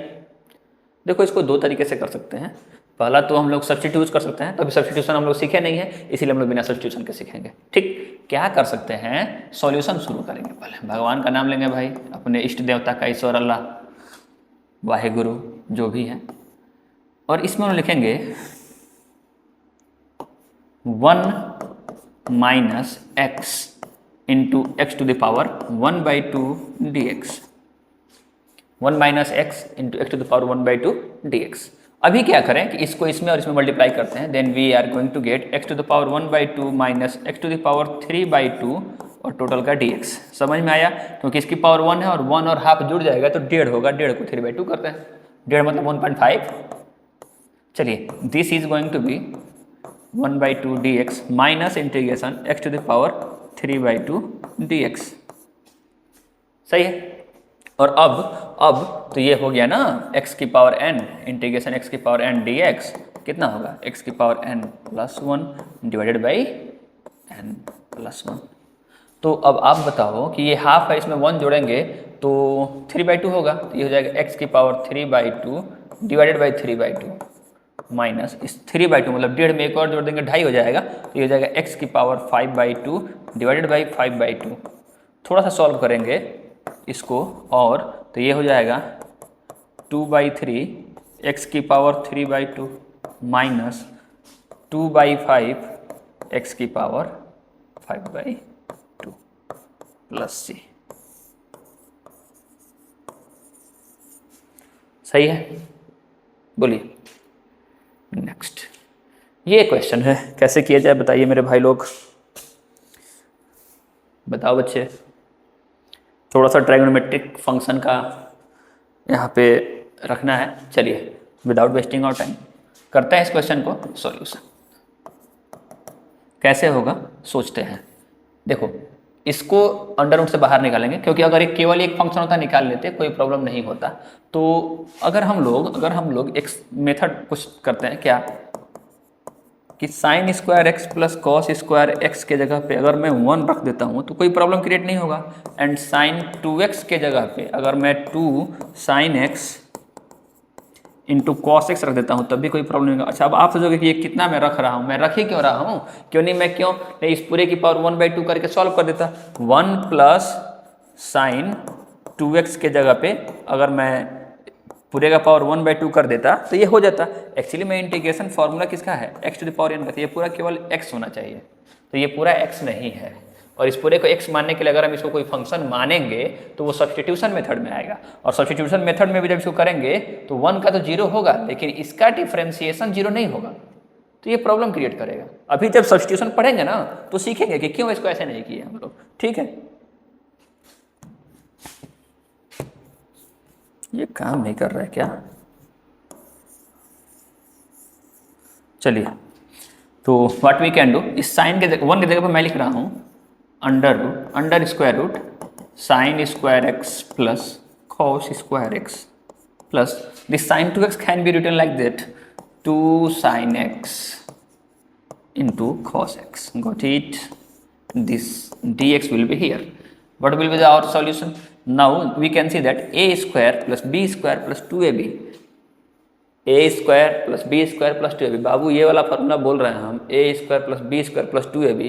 देखो इसको 2 तरीके से कर सकते हैं। पहला तो हम लोग सब्स्टिट्यूट कर सकते हैं, तो अभी सब्स्टिट्यूशन हम लोग सीखे नहीं है, इसीलिए हम लोग बिना सब्स्टिट्यूशन के सीखेंगे, ठीक। क्या कर सकते हैं, सॉल्यूशन शुरू करेंगे। पहले भगवान का नाम लेंगे भाई, अपने इष्ट देवता का, ईश्वर अल्लाह वाहेगुरु जो भी है, और इसमें हम लिखेंगे 1 minus x into x to the power 1 by 2 d x. 1 minus x into x to the power 1 by 2 d x. अभी क्या करें कि इसको इसमें और इसमें मल्टीप्लाई करते हैं, then we are going to get x to the power 1 by 2 minus x to the power 3 by 2 और टोटल का dx। समझ में आया, क्योंकि इसकी पावर 1 है और 1 और हाफ जुड़ जाएगा तो 1.5 होगा, 1.5 को 3 बाई 2 करते हैं, 1.5 मतलब 1.5। चलिए this is going to be 1 by 2 dx minus integration x to the power 3 by 2 dx। सही है। और अब तो ये हो गया ना x की पावर n इंटीग्रेशन x की पावर n dx कितना होगा, x की power n plus 1 divided by n +1। तो अब आप बताओ कि ये हाफ है, इसमें 1 जोड़ेंगे तो 3/2 होगा, तो ये हो जाएगा x⁴ डिवाइडेड बाई 3/2 माइनस इस 3/2 मतलब 1.5 में एक और जोड़ देंगे 2.5 हो जाएगा, तो ये हो जाएगा x⁵ डिवाइडेड बाई 5/2। थोड़ा सा सॉल्व करेंगे इसको और तो ये हो जाएगा 2/3 x⁵ minus 2/5 x⁵ plus c। सही है, बोलिए नेक्स्ट। ये क्वेश्चन है, कैसे किया जाए बताइए मेरे भाई लोग, बताओ बच्चे। थोड़ा सा ट्राइगोनोमेट्रिक फंक्शन का यहाँ पे रखना है। चलिए विदाउट वेस्टिंग आवर टाइम करते हैं इस क्वेश्चन को सॉल्यूशन। कैसे होगा सोचते हैं। देखो इसको अंडर रूट से बाहर निकालेंगे, क्योंकि अगर एक केवल एक फंक्शन होता निकाल लेते कोई प्रॉब्लम नहीं होता। तो अगर हम लोग एक मेथड कुछ करते हैं क्या कि sin² x plus cos² x के जगह पे अगर मैं 1 रख देता हूँ तो कोई प्रॉब्लम क्रिएट नहीं होगा। एंड sin 2x के जगह पे अगर मैं 2 sin x into cos x रख देता हूँ तब भी कोई प्रॉब्लम नहीं होगा। अच्छा अब आप सोचोगे कि ये कितना मैं रख रहा हूँ, मैं रख ही क्यों रहा हूँ, क्यों नहीं इस पूरे की पावर 1/2 करके सॉल्व कर देता। 1 प्लस sin 2x के जगह पे अगर मैं पूरे का पावर 1/2 कर देता तो ये हो जाता। एक्चुअली में इंटीग्रेशन फॉर्मूला किसका है, x⁴n का, ये पूरा केवल x होना चाहिए, तो ये पूरा x नहीं है। और इस पूरे को x मानने के लिए अगर हम इसको कोई फंक्शन मानेंगे तो वो सब्स्टिट्यूशन मेथड में आएगा, और सब्स्टिट्यूशन मेथड में भी जब इसको करेंगे तो 1 का तो 0 होगा लेकिन इसका डिफ्रेंसिएशन 0 नहीं होगा, तो ये प्रॉब्लम क्रिएट करेगा। अभी जब सब्स्टिट्यूशन पढ़ेंगे ना तो सीखेंगे कि क्यों इसको ऐसे नहीं किए हम लोग। ठीक है, ये काम नहीं कर रहा है क्या। चलिए तो व्हाट वी कैन डू, इस साइन के 1 की जगह पर मैं लिख रहा हूँ under square root sin² x plus cos² x plus this sin 2x can be written like that 2 sin x into cos x. Got it? This dx will be here. What will be our solution? Now we can see that a² plus b² plus 2ab, a² plus b² plus 2ab। बाबू ये वाला formula बोल रहे हैं हम, a² plus b² plus 2ab।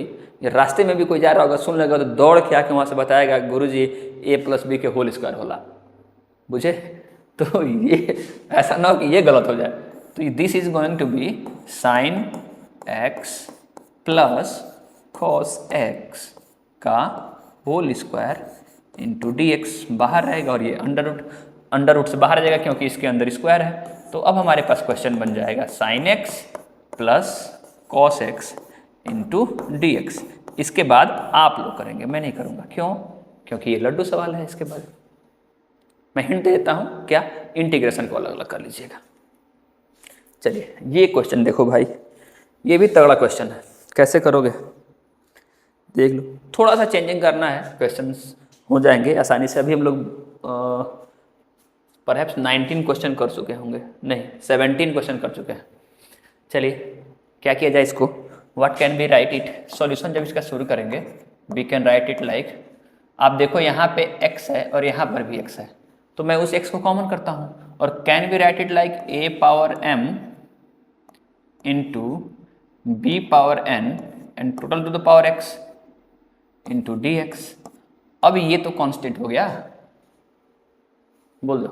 ये रास्ते में भी कोई जा रहा होगा सुन लेगा तो दौड़ के आके वहाँ से बताएगा गुरुजी a plus b के होल स्क्वायर होला, बुझे। तो ये ऐसा ना हो कि ये गलत हो जाए। तो this is going to be sin x plus cos x का होल स्क्वायर इंटू dx बाहर रहेगा, और ये अंडर रूट से बाहर आ जाएगा क्योंकि इसके अंदर स्क्वायर है। तो अब हमारे पास क्वेश्चन बन जाएगा sin x plus cos x into dx। इसके बाद आप लोग करेंगे, मैं नहीं करूँगा। क्यों? क्योंकि ये लड्डू सवाल है। इसके बाद मैं हिंट देता हूँ, क्या इंटीग्रेशन को अलग अलग कर लीजिएगा। चलिए ये क्वेश्चन देखो भाई, ये भी तगड़ा क्वेश्चन है, कैसे करोगे देख लो। थोड़ा सा चेंजिंग करना है, क्वेश्चंस हो जाएंगे आसानी से। अभी हम लोग परहैप्स 19 क्वेश्चन कर चुके होंगे, नहीं 17 क्वेश्चन कर चुके हैं। चलिए क्या किया जाए इसको, what can be write it. Solution जब इसका शुरू करेंगे we can write it like, आप देखो यहाँ पे x है और यहाँ पर भी x है, तो मैं उस x को कॉमन करता हूँ और can be write it like a⁴m into b⁴n and total two the power x into dx। अब ये तो कांस्टेंट हो गया, बोल दो,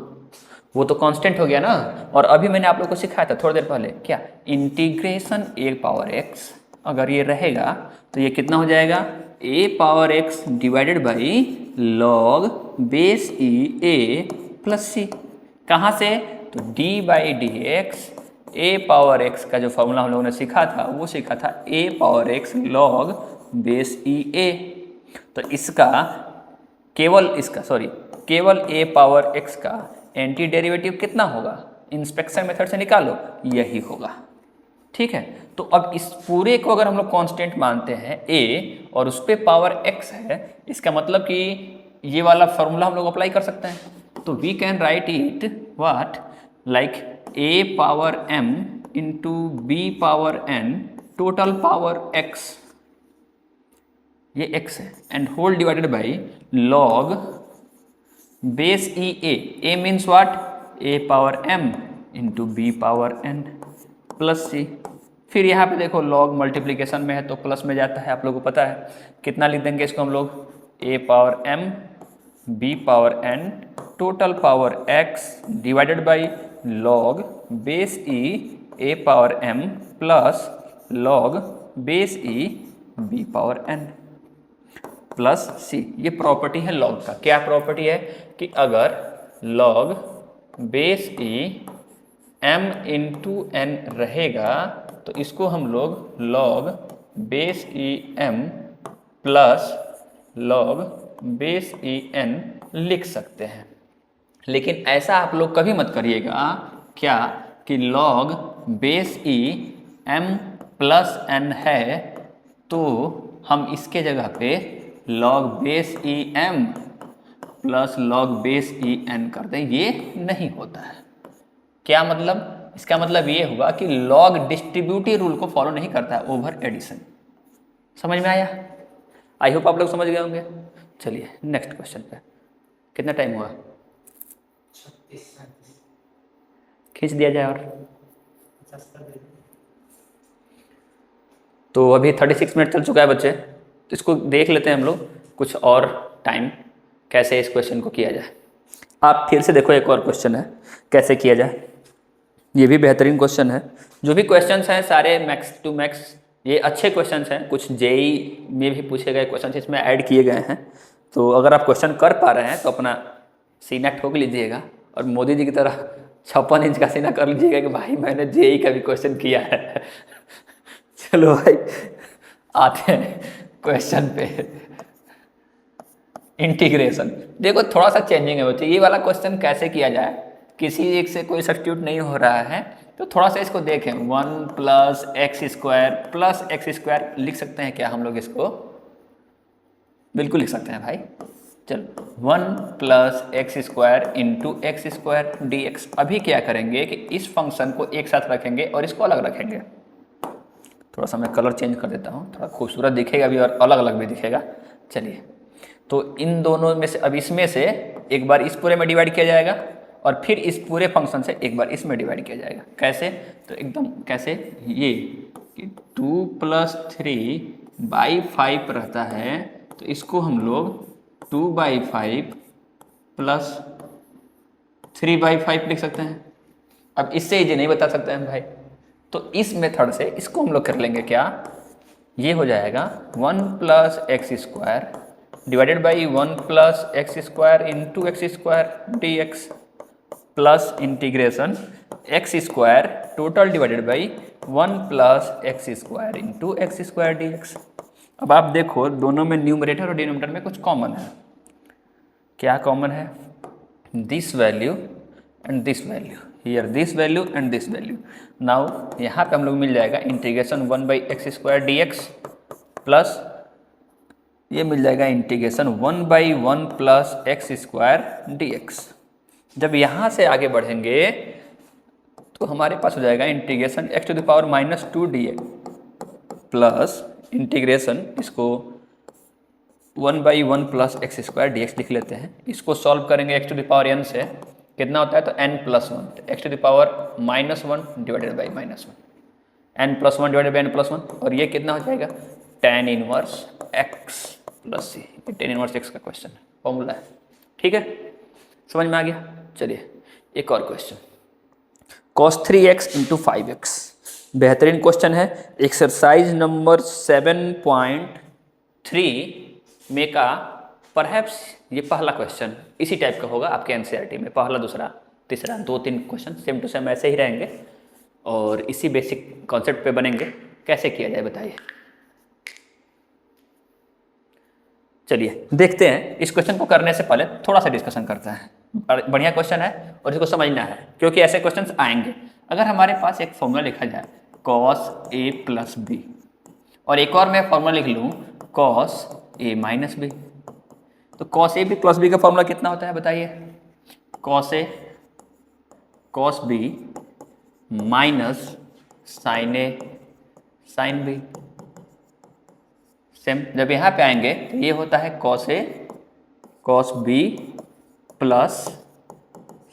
वो तो कांस्टेंट हो गया ना। और अभी मैंने आप लोग को सिखाया था थोड़ी देर पहले, क्या इंटीग्रेशन a⁴x अगर ये रहेगा तो ये कितना हो जाएगा, a⁴x divided by log base e a plus c। कहाँ से, तो d/dx a⁴x का जो फॉर्मूला हम लोगों ने सीखा था वो सीखा था a⁴x log base e a। तो इसका केवल a⁴x का एंटी डेरिवेटिव कितना होगा, इंस्पेक्शन मेथड से निकालो, यही होगा। ठीक है, तो अब इस पूरे को अगर हम लोग कांस्टेंट मानते हैं a और उस पर पावर x है, इसका मतलब कि ये वाला फॉर्मूला हम लोग अप्लाई कर सकते हैं। तो we can write it what like a⁴m into b⁴n total power x ये x है, and whole divided by log base e a means what, a power m into b power n plus सी। फिर यहाँ पे देखो log multiplication में है तो plus में जाता है, आप लोगों को पता है। कितना लिख देंगे इसको हम लोग, a power m b power n total power x divided by log base e a power m plus log base e b power n plus सी। ये प्रॉपर्टी है log का। क्या प्रॉपर्टी है कि अगर log बेस ई m इंटू n रहेगा तो इसको हम लोग log बेस ई m प्लस log बेस ई n लिख सकते हैं। लेकिन ऐसा आप लोग कभी मत करिएगा क्या कि log बेस ई m प्लस n है तो हम इसके जगह पे log बेस ई m प्लस log बेस ई n कर दें, ये नहीं होता है। क्या मतलब, इसका मतलब ये होगा कि log डिस्ट्रीब्यूटिव रूल को फॉलो नहीं करता है ओवर एडिशन। समझ में आया? आई होप आप लोग समझ गए होंगे। चलिए नेक्स्ट क्वेश्चन पे। कितना टाइम हुआ? 36 खींच दिया जाए और तो अभी 36 मिनट चल चुका है बच्चे, तो इसको देख लेते हैं हम लोग कुछ और टाइम कैसे इस क्वेश्चन को किया जाए। आप फिर से देखो, एक और क्वेश्चन है कैसे किया जाए। ये भी बेहतरीन क्वेश्चन है। जो भी क्वेश्चंस हैं सारे मैक्स टू मैक्स ये अच्छे क्वेश्चंस हैं। कुछ जेई में भी पूछे गए क्वेश्चन इसमें ऐड किए गए हैं। तो अगर आप क्वेश्चन कर पा रहे हैं तो अपना सीना ठोक लीजिएगा और मोदी जी की तरह 56 इंच का सीना कर लीजिएगा कि भाई मैंने जेई का भी क्वेश्चन किया है। चलो भाई आते हैं क्वेश्चन पे। इंटीग्रेशन देखो थोड़ा सा चेंजिंग है बच्चे। ये वाला क्वेश्चन कैसे किया जाए, किसी एक से कोई सब्स्टिट्यूट नहीं हो रहा है तो थोड़ा सा इसको देखें। 1 प्लस एक्स स्क्वायर लिख सकते हैं क्या हम लोग इसको? बिल्कुल लिख सकते हैं भाई। चलो 1 plus x square into x square d x. अभी क्या करेंगे कि इस फंक्शन को एक साथ रखेंगे और इसको अलग रखेंगे। थोड़ा सा मैं कलर चेंज कर देता हूँ, थोड़ा खूबसूरत दिखेगा भी और अलग अलग भी दिखेगा। चलिए तो इन दोनों में से अब इसमें से एक बार इस पूरे में डिवाइड किया जाएगा और फिर इस पूरे फंक्शन से एक बार इसमें डिवाइड किया जाएगा। कैसे? तो एकदम कैसे, ये कि 2 प्लस 3/5 रहता है तो इसको हम लोग 2/5 प्लस 3/5 लिख सकते हैं। अब इससे इजी नहीं बता सकते हैं भाई, तो इस मेथड से इसको हम लोग कर लेंगे। क्या ये हो जाएगा 1 plus x square divided by 1 plus x square into x square d x plus integration x square total divided by 1 plus x square into x square d x. अब आप देखो दोनों में न्यूमरेटर और डिनोमिनेटर में कुछ कॉमन है। क्या कॉमन है? This value and this value, here this value and this value. Now यहाँ पे हम लोग मिल जाएगा integration 1 by x square d x plus ये मिल जाएगा integration 1 by 1 plus x square d x. जब यहाँ से आगे बढ़ेंगे तो हमारे पास हो जाएगा integration x to the power -2 d x plus integration इसको 1 by 1 plus x square d x लिख लेते हैं। इसको सॉल्व करेंगे x to the power n से, कितना होता है तो n+1, x to the power -1 divided by -1, n+1 divided by n+1 और ये कितना हो जाएगा tan इनवर्स x प्लस सी। ये tan इनवर्स x का क्वेश्चन है, फॉर्मूला है। ठीक है, समझ में आ गया? चलिए एक और question, cos 3x into 5x। बेहतरीन क्वेश्चन है। एक्सरसाइज नंबर 7.3 में का परहैप्स ये पहला क्वेश्चन इसी टाइप का होगा आपके एनसीईआरटी में। पहला, दूसरा, तीसरा, 2-3 क्वेश्चन सेम टू सेम ऐसे ही रहेंगे और इसी बेसिक कॉन्सेप्ट पे बनेंगे। कैसे किया जाए बताइए? चलिए देखते हैं। इस क्वेश्चन को करने से पहले थोड़ा सा डिस्कशन करते हैं। बढ़िया क्वेश्चन है और इसको समझना है क्योंकि ऐसे क्वेश्चंस आएंगे। अगर हमारे पास एक फॉर्मूला लिखा जाए cos a प्लस बी और एक और मैं फॉर्मूला लिख लूँ cos a माइनस बी, तो cos a प्लस बी का फॉर्मूला कितना होता है बताइए? cos a cos b minus sin a sin b same जब यहाँ पे आएंगे तो ये होता है cos A cos B plus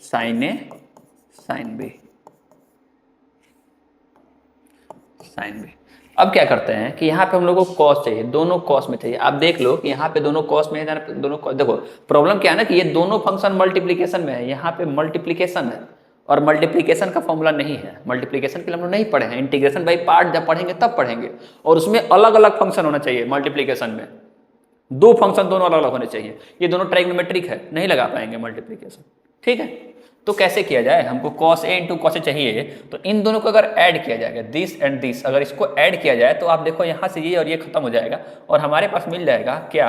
sign A sine B sine B. अब क्या करते हैं कि यहाँ पे हम लोग को कॉस चाहिए, दोनों कॉस में चाहिए। आप देख लो कि यहाँ पे दोनों कॉस में है, दोनों देखो प्रॉब्लम क्या है ना कि ये दोनों फंक्शन मल्टीप्लीकेशन में है, यहाँ पे मल्टीप्लीकेशन है और मल्टीप्लीकेशन का फॉर्मूला नहीं है, मल्टीप्लीकेशन के लिए हम लोग नहीं पढ़े हैं, इंटीग्रेशन बाई पार्ट जब पढ़ेंगे तब पढ़ेंगे। और उसमें अलग अलग फंक्शन होना चाहिए, मल्टीप्लीकेशन में दो फंक्शन दोनों अलग अलग होने चाहिए, ये दोनों ट्राइगोनोमेट्रिक है, नहीं लगा पाएंगे मल्टीप्लीकेशन। ठीक है, तो कैसे किया जाए, हमको cos a into cos A चाहिए, तो इन दोनों को अगर ऐड किया जाएगा दिस एंड दिस, अगर इसको ऐड किया जाए तो आप देखो यहाँ से ये और ये खत्म हो जाएगा और हमारे पास मिल जाएगा क्या,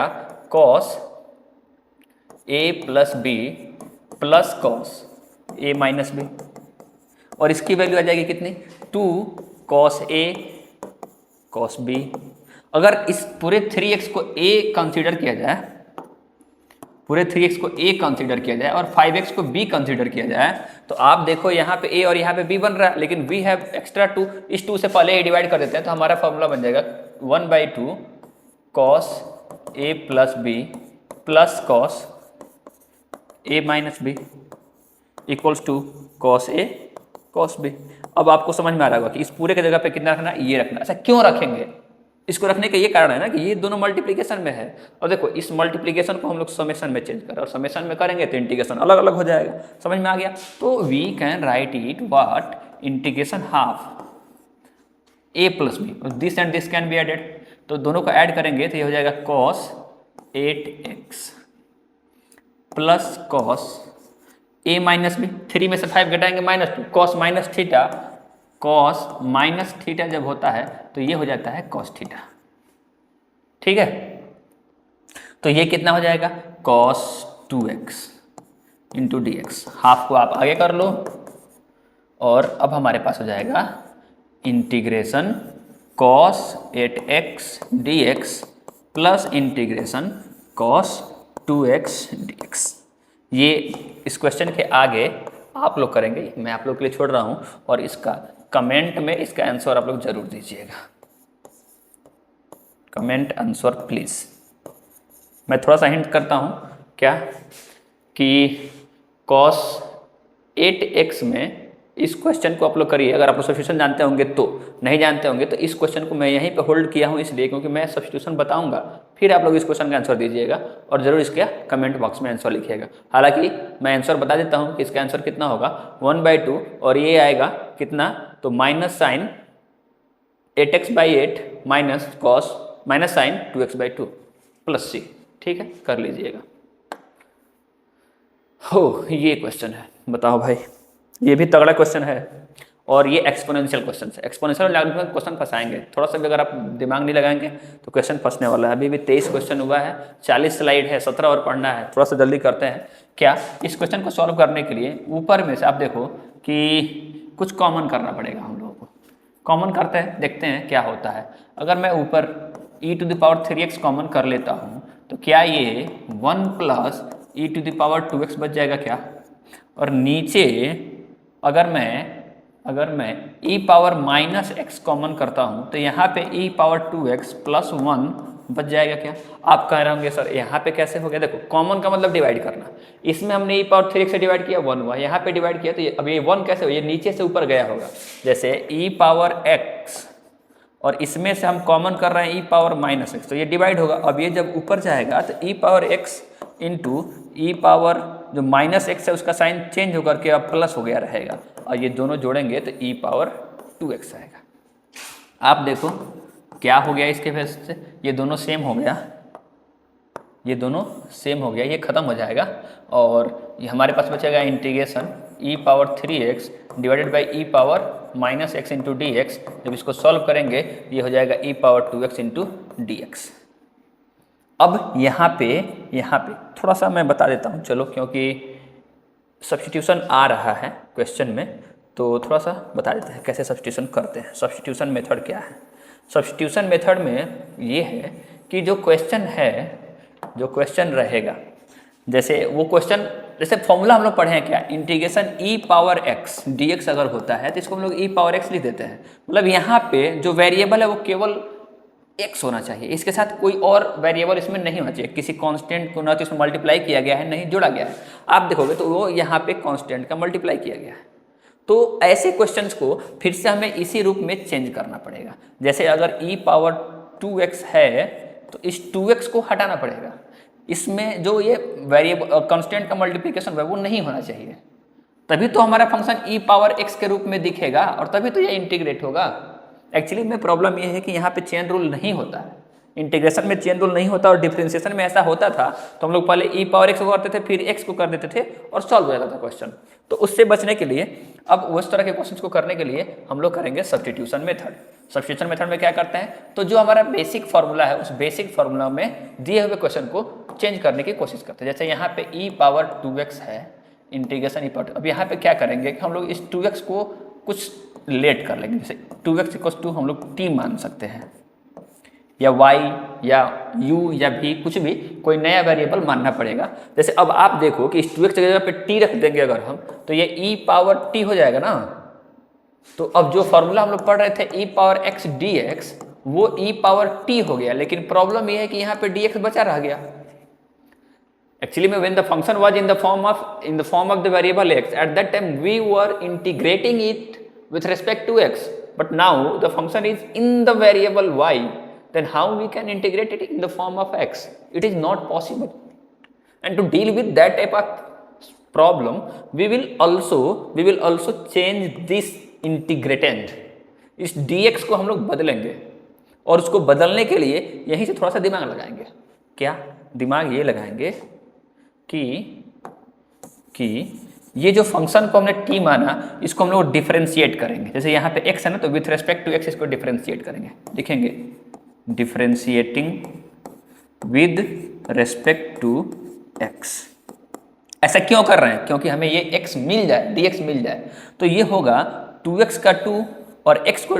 cos a plus b plus cos a minus b, और इसकी वैल्यू आ जाएगी कितनी, 2 cos a cos b। अगर इस पूरे 3x को a कंसीडर किया जाए, पूरे 3x को a कंसीडर किया जाए और 5x को b कंसीडर किया जाए, तो आप देखो यहाँ पे a और यहाँ पे b बन रहा है, लेकिन we have एक्स्ट्रा 2, इस 2 से पहले ही डिवाइड कर देते हैं, तो हमारा फॉर्मूला बन जाएगा 1/2 cos a plus b plus cos a minus b equals to cos a cos b। अब आपको समझ में आ रहा होगा कि इस पूरे के जगह पे कितना रखना, ये रखना। ऐसा क्यों रखेंगे, इसको रखने का ये कारण है ना कि ये दोनों मल्टीप्लिकेशन में है, और देखो इस मल्टीप्लिकेशन को हम लोग समेशन में चेंज करें और समेशन में करेंगे तो इंटीग्रेशन अलग अलग हो जाएगा। समझ में आ गया, तो we can write it what, integration half a plus b, this and this can be added, तो दोनों को ऐड करेंगे तो ये हो जाएगा cos 8x plus cos a minus b, 3 में से 5 घटाएंगे -2 cos minus theta, cos minus theta जब होता है तो ये हो जाता है cos थीटा। ठीक है, तो ये कितना हो जाएगा, cos 2x into d x, half को आप आगे कर लो, और अब हमारे पास हो जाएगा integration cos 8x dx plus integration cos 2x dx। ये इस क्वेश्चन के आगे आप लोग करेंगे, मैं आप लोग के लिए छोड़ रहा हूँ, और इसका कमेंट में इसका आंसर आप लोग जरूर दीजिएगा, कमेंट आंसर प्लीज। मैं थोड़ा सा हिंट करता हूँ क्या, कि cos 8x में इस क्वेश्चन को आप लोग करिए, अगर आप लोग सब्स्टिट्यूशन जानते होंगे तो, नहीं जानते होंगे तो इस क्वेश्चन को मैं यहीं पे होल्ड किया हूँ इसलिए क्योंकि मैं सब्स्टिट्यूशन बताऊंगा, फिर आप लोग इस क्वेश्चन का आंसर दीजिएगा और जरूर इसके कमेंट बॉक्स में आंसर लिखिएगा। हालांकि मैं आंसर बता देता हूँ कि इसका आंसर कितना होगा, 1/2, और ये आएगा कितना, तो minus sine 8x/8 minus cos minus sine 2x/2 plus c। ठीक है, कर लीजिएगा। हो, ये क्वेश्चन है, बताओ भाई, ये भी तगड़ा क्वेश्चन है, और ये एक्सपोनेंशियल क्वेश्चन है। एक्सपोनेंशियल में क्वेश्चन फंसाएंगे, थोड़ा सा भी अगर आप दिमाग नहीं लगाएंगे तो क्वेश्चन फंसने वाला है। अभी भी 23 क्वेश्चन हुआ है, 40 स्लाइड है, 17 और पढ़ना है, थोड़ा सा जल्दी करते हैं। क्या इस क्वेश्चन को सॉल्व करने के लिए ऊपर में से आप देखो कि कुछ कॉमन करना पड़ेगा हम लोगों को। कॉमन करते हैं, देखते हैं क्या होता है। अगर मैं ऊपर e⁻³ 3x कॉमन कर लेता हूँ तो क्या ये 1 प्लस e⁻² 2x बच जाएगा क्या, और नीचे अगर मैं e⁻⁻x कॉमन करता हूँ तो यहाँ पे e⁻²x प्लस 1 बच जाएगा क्या। आप कह रहे होंगे सर यहाँ पे कैसे हो गया, देखो कॉमन का मतलब डिवाइड करना, इसमें हमने e⁻3x से डिवाइड किया 1 हुआ, यहाँ पे डिवाइड किया तो अब ये 1 कैसे हो, ये नीचे से ऊपर गया होगा, जैसे e⁻x और इसमें से हम कॉमन कर रहे हैं e⁻⁻x तो ये डिवाइड होगा। अब ये जब ऊपर जाएगा तो e⁻x इंटू जो -x है उसका साइन चेंज होकर के अब प्लस हो गया रहेगा, और ये दोनों जोड़ेंगे तो e⁻2x आएगा। आप देखो क्या हो गया इसके वजह से, ये दोनों सेम हो गया, ये दोनों सेम हो गया, ये खत्म हो जाएगा, और ये हमारे पास बचेगा integration e⁻3x divided by e⁻⁻x into d x. जब इसको सॉल्व करेंगे ये हो जाएगा e⁻2x इंटू डी एक्स। अब यहाँ पे थोड़ा सा मैं बता देता हूँ, चलो, क्योंकि सब्स्टिट्यूशन आ रहा है क्वेश्चन में, तो थोड़ा सा बता देते हैं कैसे सब्स्टिट्यूशन करते हैं। सब्स्टिट्यूशन मेथड क्या है, सब्स्टिट्यूशन मेथड में ये है कि जो क्वेश्चन रहेगा, जैसे वो क्वेश्चन, जैसे फॉर्मूला हम लोग पढ़े हैं क्या, इंटीग्रेशन e⁻x dx अगर होता है तो इसको हम लोग e⁻x लिख देते हैं। मतलब यहाँ पे जो वेरिएबल है वो केवल x होना चाहिए, इसके साथ कोई और वेरिएबल इसमें नहीं होना चाहिए, किसी कांस्टेंट को ना तो इसमें मल्टीप्लाई किया गया है नहीं जोड़ा गया है। आप देखोगे तो वो यहाँ पे कांस्टेंट का मल्टीप्लाई किया गया है। तो ऐसे क्वेश्चंस को फिर से हमें इसी रूप में चेंज करना पड़ेगा। जैसे अगर e पावर 2x है तो इस 2x को हटाना पड़ेगा, इसमें जो ये वेरिएबल कांस्टेंट का मल्टीप्लिकेशन है वो नहीं होना चाहिए, तभी तो हमारा फंक्शन e पावर x के रूप में दिखेगा और तभी तो ये इंटीग्रेट होगा। एक्चुअली में प्रॉब्लम ये है कि यहाँ पे चेन रूल नहीं होता है, इंटीग्रेशन में चेन रूल नहीं होता और डिफरेंशिएशन में ऐसा होता था तो हम लोग पहले e पावर x को करते थे फिर x को कर देते थे और सॉल्व हो जाता था क्वेश्चन। तो उससे बचने के लिए अब उस तरह के क्वेश्चन को करने के लिए हम लोग करेंगे सब्स्टिट्यूशन मेथड। सब्स्टिट्यूशन मेथड में क्या करते हैं, तो जो हमारा बेसिक फार्मूला है उस बेसिक फार्मूला में दिए हुए क्वेश्चन को चेंज करने की कोशिश करते हैं। जैसे यहाँ पे e पावर 2x है, इंटीग्रेशन e पावर, अब यहाँ पे क्या करेंगे कि हम लोग इस 2x को कुछ लेट कर लेंगे, जैसे 2x इक्वल्स टू हम लोग t मान सकते हैं या y या u या v, कुछ भी कोई नया वेरिएबल मानना पड़ेगा। जैसे अब आप देखो कि इस 2x की जगह पे t रख देंगे अगर हम तो ये e पावर t हो जाएगा ना। तो अब जो फॉर्मूला हम लोग पढ़ रहे थे e पावर x dx वो e पावर t हो गया, लेकिन प्रॉब्लम ये है कि यहाँ पे dx बचा रह गया। Actually, when the function was in the form of the variable x, at that time we were integrating it with respect to x. But now the function is in the variable y. Then how we can integrate it in the form of x? It is not possible. And to deal with that type of problem, we will also change this integratant. इस dx को हम लोग बदलेंगे और उसको बदलने के लिए यहीं से थोड़ा सा दिमाग लगाएंगे। क्या दिमाग ये लगाएंगे कि ये जो फंक्शन को हमने t माना इसको हम लोग डिफरेंशिएट करेंगे। जैसे यहाँ पे x है ना तो विथ रेस्पेक्ट टू x इसको डिफरेंशिएट करेंगे, लिखेंगे differentiating with respect to x। ऐसा क्यों कर रहे हैं, क्योंकि हमें ये x मिल जाए, dx मिल जाए, तो ये होगा 2x का 2 और x को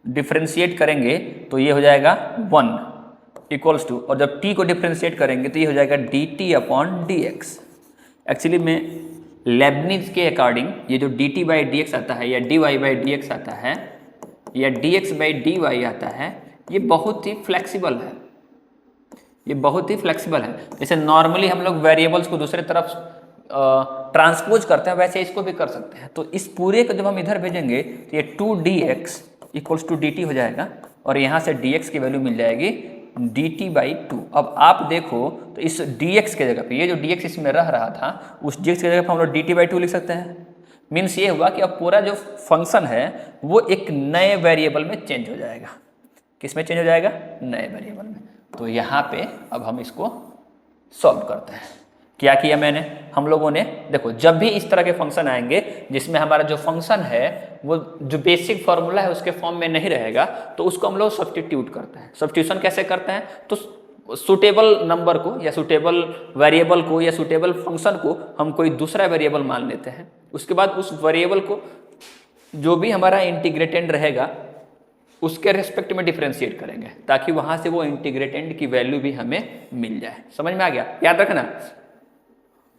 डिफरेंशिएट करेंगे तो ये हो जाएगा 1 इक्वल्स टू, और जब t को डिफरेंशिएट करेंगे तो ये हो जाएगा dt अपॉन dx। एक्चुअली में लेबनिज के अकॉर्डिंग ये जो dt बाई dx आता है या dy बाई dx आता है या dx बाई dy आता है, ये बहुत ही फ्लेक्सिबल है, ये बहुत ही फ्लेक्सिबल है। जैसे नॉर्मली हम लोग वेरिएबल्स को दूसरे तरफ ट्रांसपोज करते हैं वैसे इसको भी कर सकते हैं। तो इस पूरे को जब हम इधर भेजेंगे तो ये 2dx इक्वल्स टू dt हो जाएगा और यहाँ से dx की वैल्यू मिल जाएगी dt बाई 2। अब आप देखो तो इस dx के जगह पे ये जो dx इसमें रह रहा था उस dx की जगह पे हम लोग dt बाई 2 लिख सकते हैं। मीन्स ये हुआ कि अब पूरा जो फंक्शन है वो एक नए वेरिएबल में चेंज हो जाएगा। किस में चेंज हो जाएगा, नए वेरिएबल में। तो यहाँ पे अब हम इसको सॉल्व करते हैं। क्या किया मैंने, हम लोगों ने देखो जब भी इस तरह के फंक्शन आएंगे जिसमें हमारा जो फंक्शन है वो जो बेसिक फार्मूला है उसके फॉर्म में नहीं रहेगा तो उसको हम लोग सब्स्टिट्यूट करते हैं। सब्स्टिट्यूशन कैसे करते हैं, तो सुटेबल नंबर को या सुटेबल वेरिएबल को या सुटेबल फंक्शन को हम कोई दूसरा वेरिएबल मान लेते हैं। उसके बाद उस वेरिएबल को जो भी हमारा इंटीग्रेटेंड रहेगा उसके रेस्पेक्ट में डिफरेंशिएट करेंगे ताकि वहां से वो इंटीग्रेटेंड की वैल्यू भी हमें मिल जाए। समझ में आ गया, याद रखना,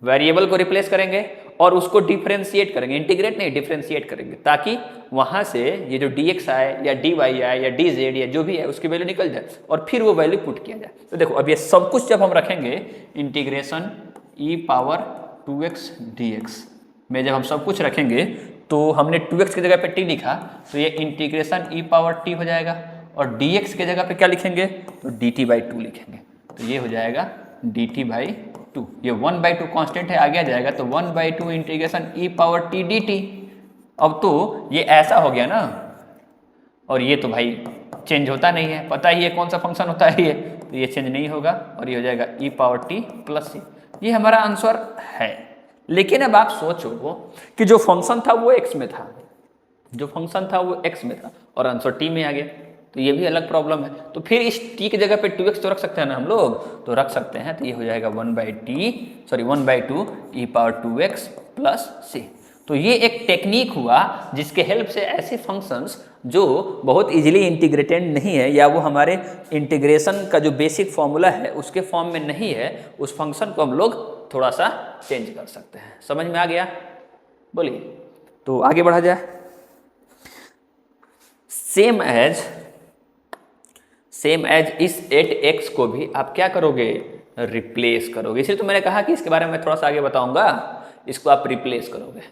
वेरिएबल को रिप्लेस करेंगे और उसको डिफरेंशिएट करेंगे, इंटीग्रेट नहीं डिफरेंशिएट करेंगे ताकि वहां से ये जो dx आए या dy आए या dz या जो भी है उसकी वैल्यू निकल जाए और फिर वो वैल्यू पुट किया जाए। तो देखो अब ये सब कुछ जब हम रखेंगे integration e power 2x dx में जब हम सब कुछ रखेंगे तो हमने 2x की जगह पे t लिखा तो ये इंटीग्रेशन e पावर t हो जाएगा और dx की जगह पे क्या लिखेंगे तो dt बाई 2 लिखेंगे। तो ये हो जाएगा dt बाई 2, ये 1/2 कांस्टेंट है, आगे आ जाएगा तो 1/2 integration e power t dt। अब तो ये ऐसा हो गया ना, और ये तो भाई चेंज होता नहीं है, पता ही है कौन सा फंक्शन होता है ये, तो ये चेंज नहीं होगा और ये हो जाएगा e power t plus c। ये हमारा आंसर है। लेकिन अब आप सोचो कि जो फंक्शन था वो x में था, जो फंक्शन था वो x में था और आंसर t में आ गया, तो ये भी अलग प्रॉब्लम है। तो फिर इस t की जगह पे 2x तो रख सकते हैं ना हम लोग, तो रख सकते हैं। तो ये हो जाएगा 1/2 e power 2x plus c। तो ये एक टेक्निक हुआ जिसके हेल्प से ऐसे फंक्शंस जो बहुत इजीली इंटीग्रेटेड नहीं है या वो हमारे इंटीग्रेशन का जो बेसिक फॉर्मूला है उसके फॉर्म में नहीं है, उस फंक्शन को हम लोग थोड़ा सा चेंज कर सकते हैं। समझ में आ गया, बोलिए। तो आगे बढ़ा जाए। सेम एज सेम एज इस 8x को भी आप क्या करोगे, रिप्लेस करोगे। इसलिए तो मैंने कहा कि इसके बारे में थोड़ा सा आगे बताऊंगा। इसको आप रिप्लेस करोगे,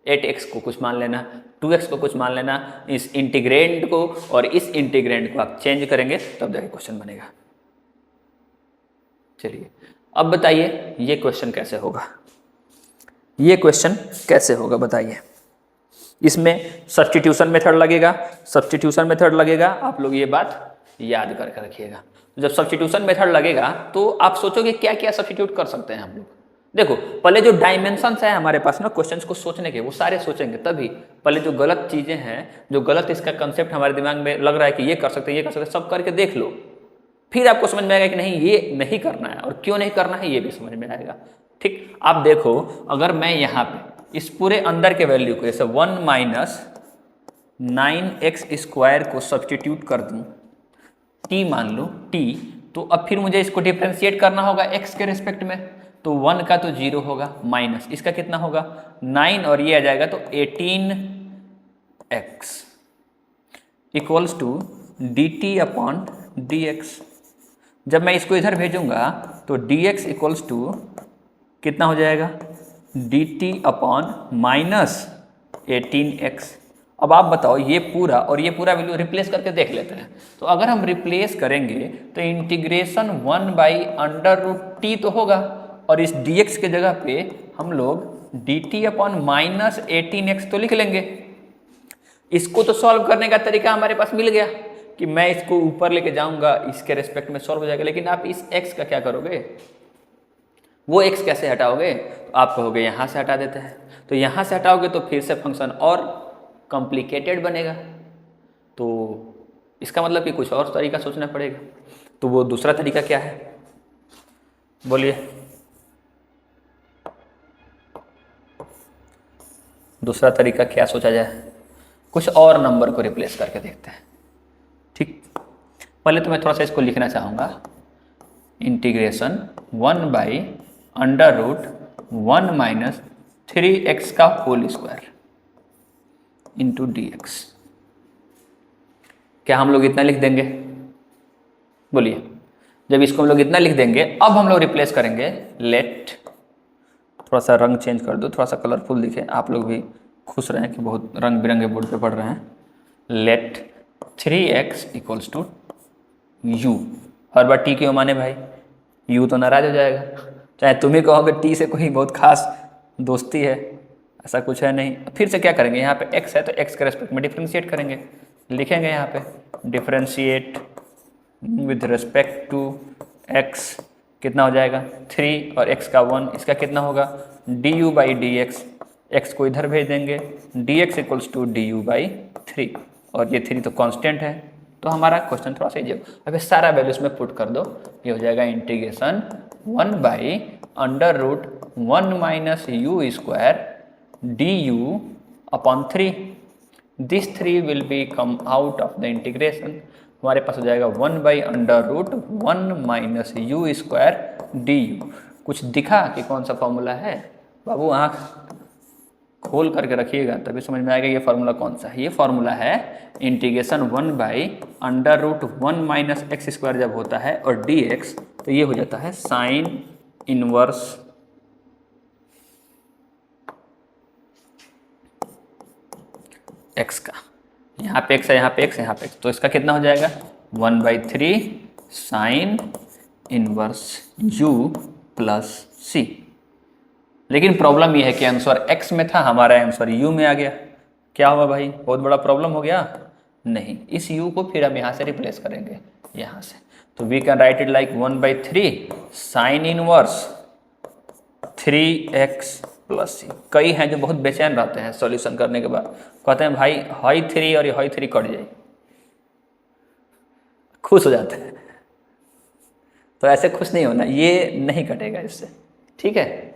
8x को कुछ मान लेना, 2x को कुछ मान लेना, इस इंटीग्रेंड को और इस इंटीग्रेंड को आप चेंज करेंगे, तब जाके क्वेश्चन बनेगा। चलिए अब बताइए ये क्वेश्चन कैसे होगा, ये क्वेश्चन कैसे होगा बताइए। इसमें सब्स्टिट्यूशन मेथड लगेगा, सब्स्टिट्यूशन मेथड लगेगा, आप लोग ये बात याद करके रखिएगा। जब सब्स्टिट्यूशन मेथड लगेगा तो आप सोचोगे क्या क्या सब्स्टिट्यूट कर सकते हैं हम लोग। देखो पहले जो डायमेंशंस है हमारे पास ना क्वेश्चंस को सोचने के, वो सारे सोचेंगे तभी। पहले जो गलत चीजें हैं, जो गलत इसका कंसेप्ट हमारे दिमाग में लग रहा है कि ये कर सकते हैं, ये कर सकते हैं, सब करके देख लो, फिर आपको समझ में आएगा कि नहीं ये नहीं करना है, और क्यों नहीं करना है ये भी समझ में आएगा। ठीक, आप देखो अगर मैं यहाँ पे इस पूरे अंदर के वैल्यू को जैसे 1 माइनस 9x² को सब्स्टिट्यूट कर दूं, t मान लो t, तो अब फिर मुझे इसको डिफ्रेंशिएट करना होगा x के रिस्पेक्ट में, तो 1 का तो 0 होगा, माइनस इसका कितना होगा 9 और ये आ जाएगा तो 18x equals to dt upon dx। जब मैं इसको इधर भेजूंगा तो dx इक्वल्स टू कितना हो जाएगा dt अपॉन माइनस 18x। अब आप बताओ ये पूरा और ये पूरा वैल्यू रिप्लेस करके देख लेते हैं। तो अगर हम रिप्लेस करेंगे तो इंटीग्रेशन 1/√t तो होगा, और इस dx के जगह पे हम लोग dt अपॉन माइनस 18x तो लिख लेंगे। इसको तो सॉल्व करने का तरीका हमारे पास मिल गया कि मैं इसको ऊपर लेके जाऊंगा, इसके रेस्पेक्ट में सॉल्व हो जाएगा। लेकिन आप इस x का क्या करोगे, वो x कैसे हटाओगे, तो आप कहोगे यहाँ से हटा देते हैं, तो यहाँ से हटाओगे तो फिर से फंक्शन और कॉम्प्लिकेटेड बनेगा। तो इसका मतलब कि कुछ और तरीका सोचना पड़ेगा। तो वो दूसरा तरीका क्या है बोलिए, दूसरा तरीका क्या सोचा जाए, कुछ और नंबर को रिप्लेस करके देखते हैं। ठीक, पहले तो मैं थोड़ा सा इसको लिखना चाहूँगा, इंटीग्रेशन 1/√1 माइनस 3x का होल स्क्वायर इंटू dx। क्या हम लोग इतना लिख देंगे, बोलिए। जब इसको हम लोग इतना लिख देंगे, अब हम लोग रिप्लेस करेंगे, लेट, थोड़ा सा रंग चेंज कर दो, थोड़ा सा कलरफुल दिखे, आप लोग भी खुश रहें कि बहुत रंग बिरंगे बोर्ड पे पढ़ रहे हैं। Let 3x equals to u, हर बार t क्यों माने भाई, u तो नाराज हो जाएगा। चाहे तुम ही कहोगे t से कोई बहुत खास दोस्ती है, ऐसा कुछ है नहीं। फिर से क्या करेंगे, यहाँ पे x है तो x के रेस्पेक्ट में डिफ्रेंशिएट करेंगे, लिखेंगे यहाँ पे differentiate with respect to x, कितना हो जाएगा 3 और x का 1, इसका कितना होगा du/dx, x को इधर भेज देंगे, dx इक्वल्स टू du/3, और ये 3 तो कांस्टेंट है, तो हमारा क्वेश्चन थोड़ा सा इजी हो। अब सारा वैल्यू इसमें पुट कर दो, ये हो जाएगा integration 1/√1 minus u² du upon 3। This 3 will be come out of the integration, हमारे पास हो जाएगा 1/√1 माइनस u² du। कुछ दिखा कि कौन सा फॉर्मूला है, बाबू आँख खोल करके रखिएगा तभी समझ में आएगा ये फार्मूला कौन सा है। ये फार्मूला है इंटीग्रेशन 1/√1 माइनस x² जब होता है और dx, तो ये हो जाता है साइन इनवर्स x का। यहाँ पे x है, यहाँ पे x, यहाँ पे x, तो इसका कितना हो जाएगा 1/3 sine inverse u plus c। लेकिन प्रॉब्लम ये है कि आंसर x में था, हमारा आंसर u में आ गया। क्या हुआ भाई, बहुत बड़ा प्रॉब्लम हो गया? नहीं, इस u को फिर हम यहाँ से रिप्लेस करेंगे, यहाँ से। तो we can write it like 1/3 sine inverse 3x plus c। कई हैं जो बहुत बेचैन रहते हैं सॉल्यूशन करने के बाद, कहते हैं भाई हाई 3 और हाई 3 कट जाए, खुश हो जाते हैं। तो ऐसे खुश नहीं होना, ये नहीं कटेगा इससे, ठीक है।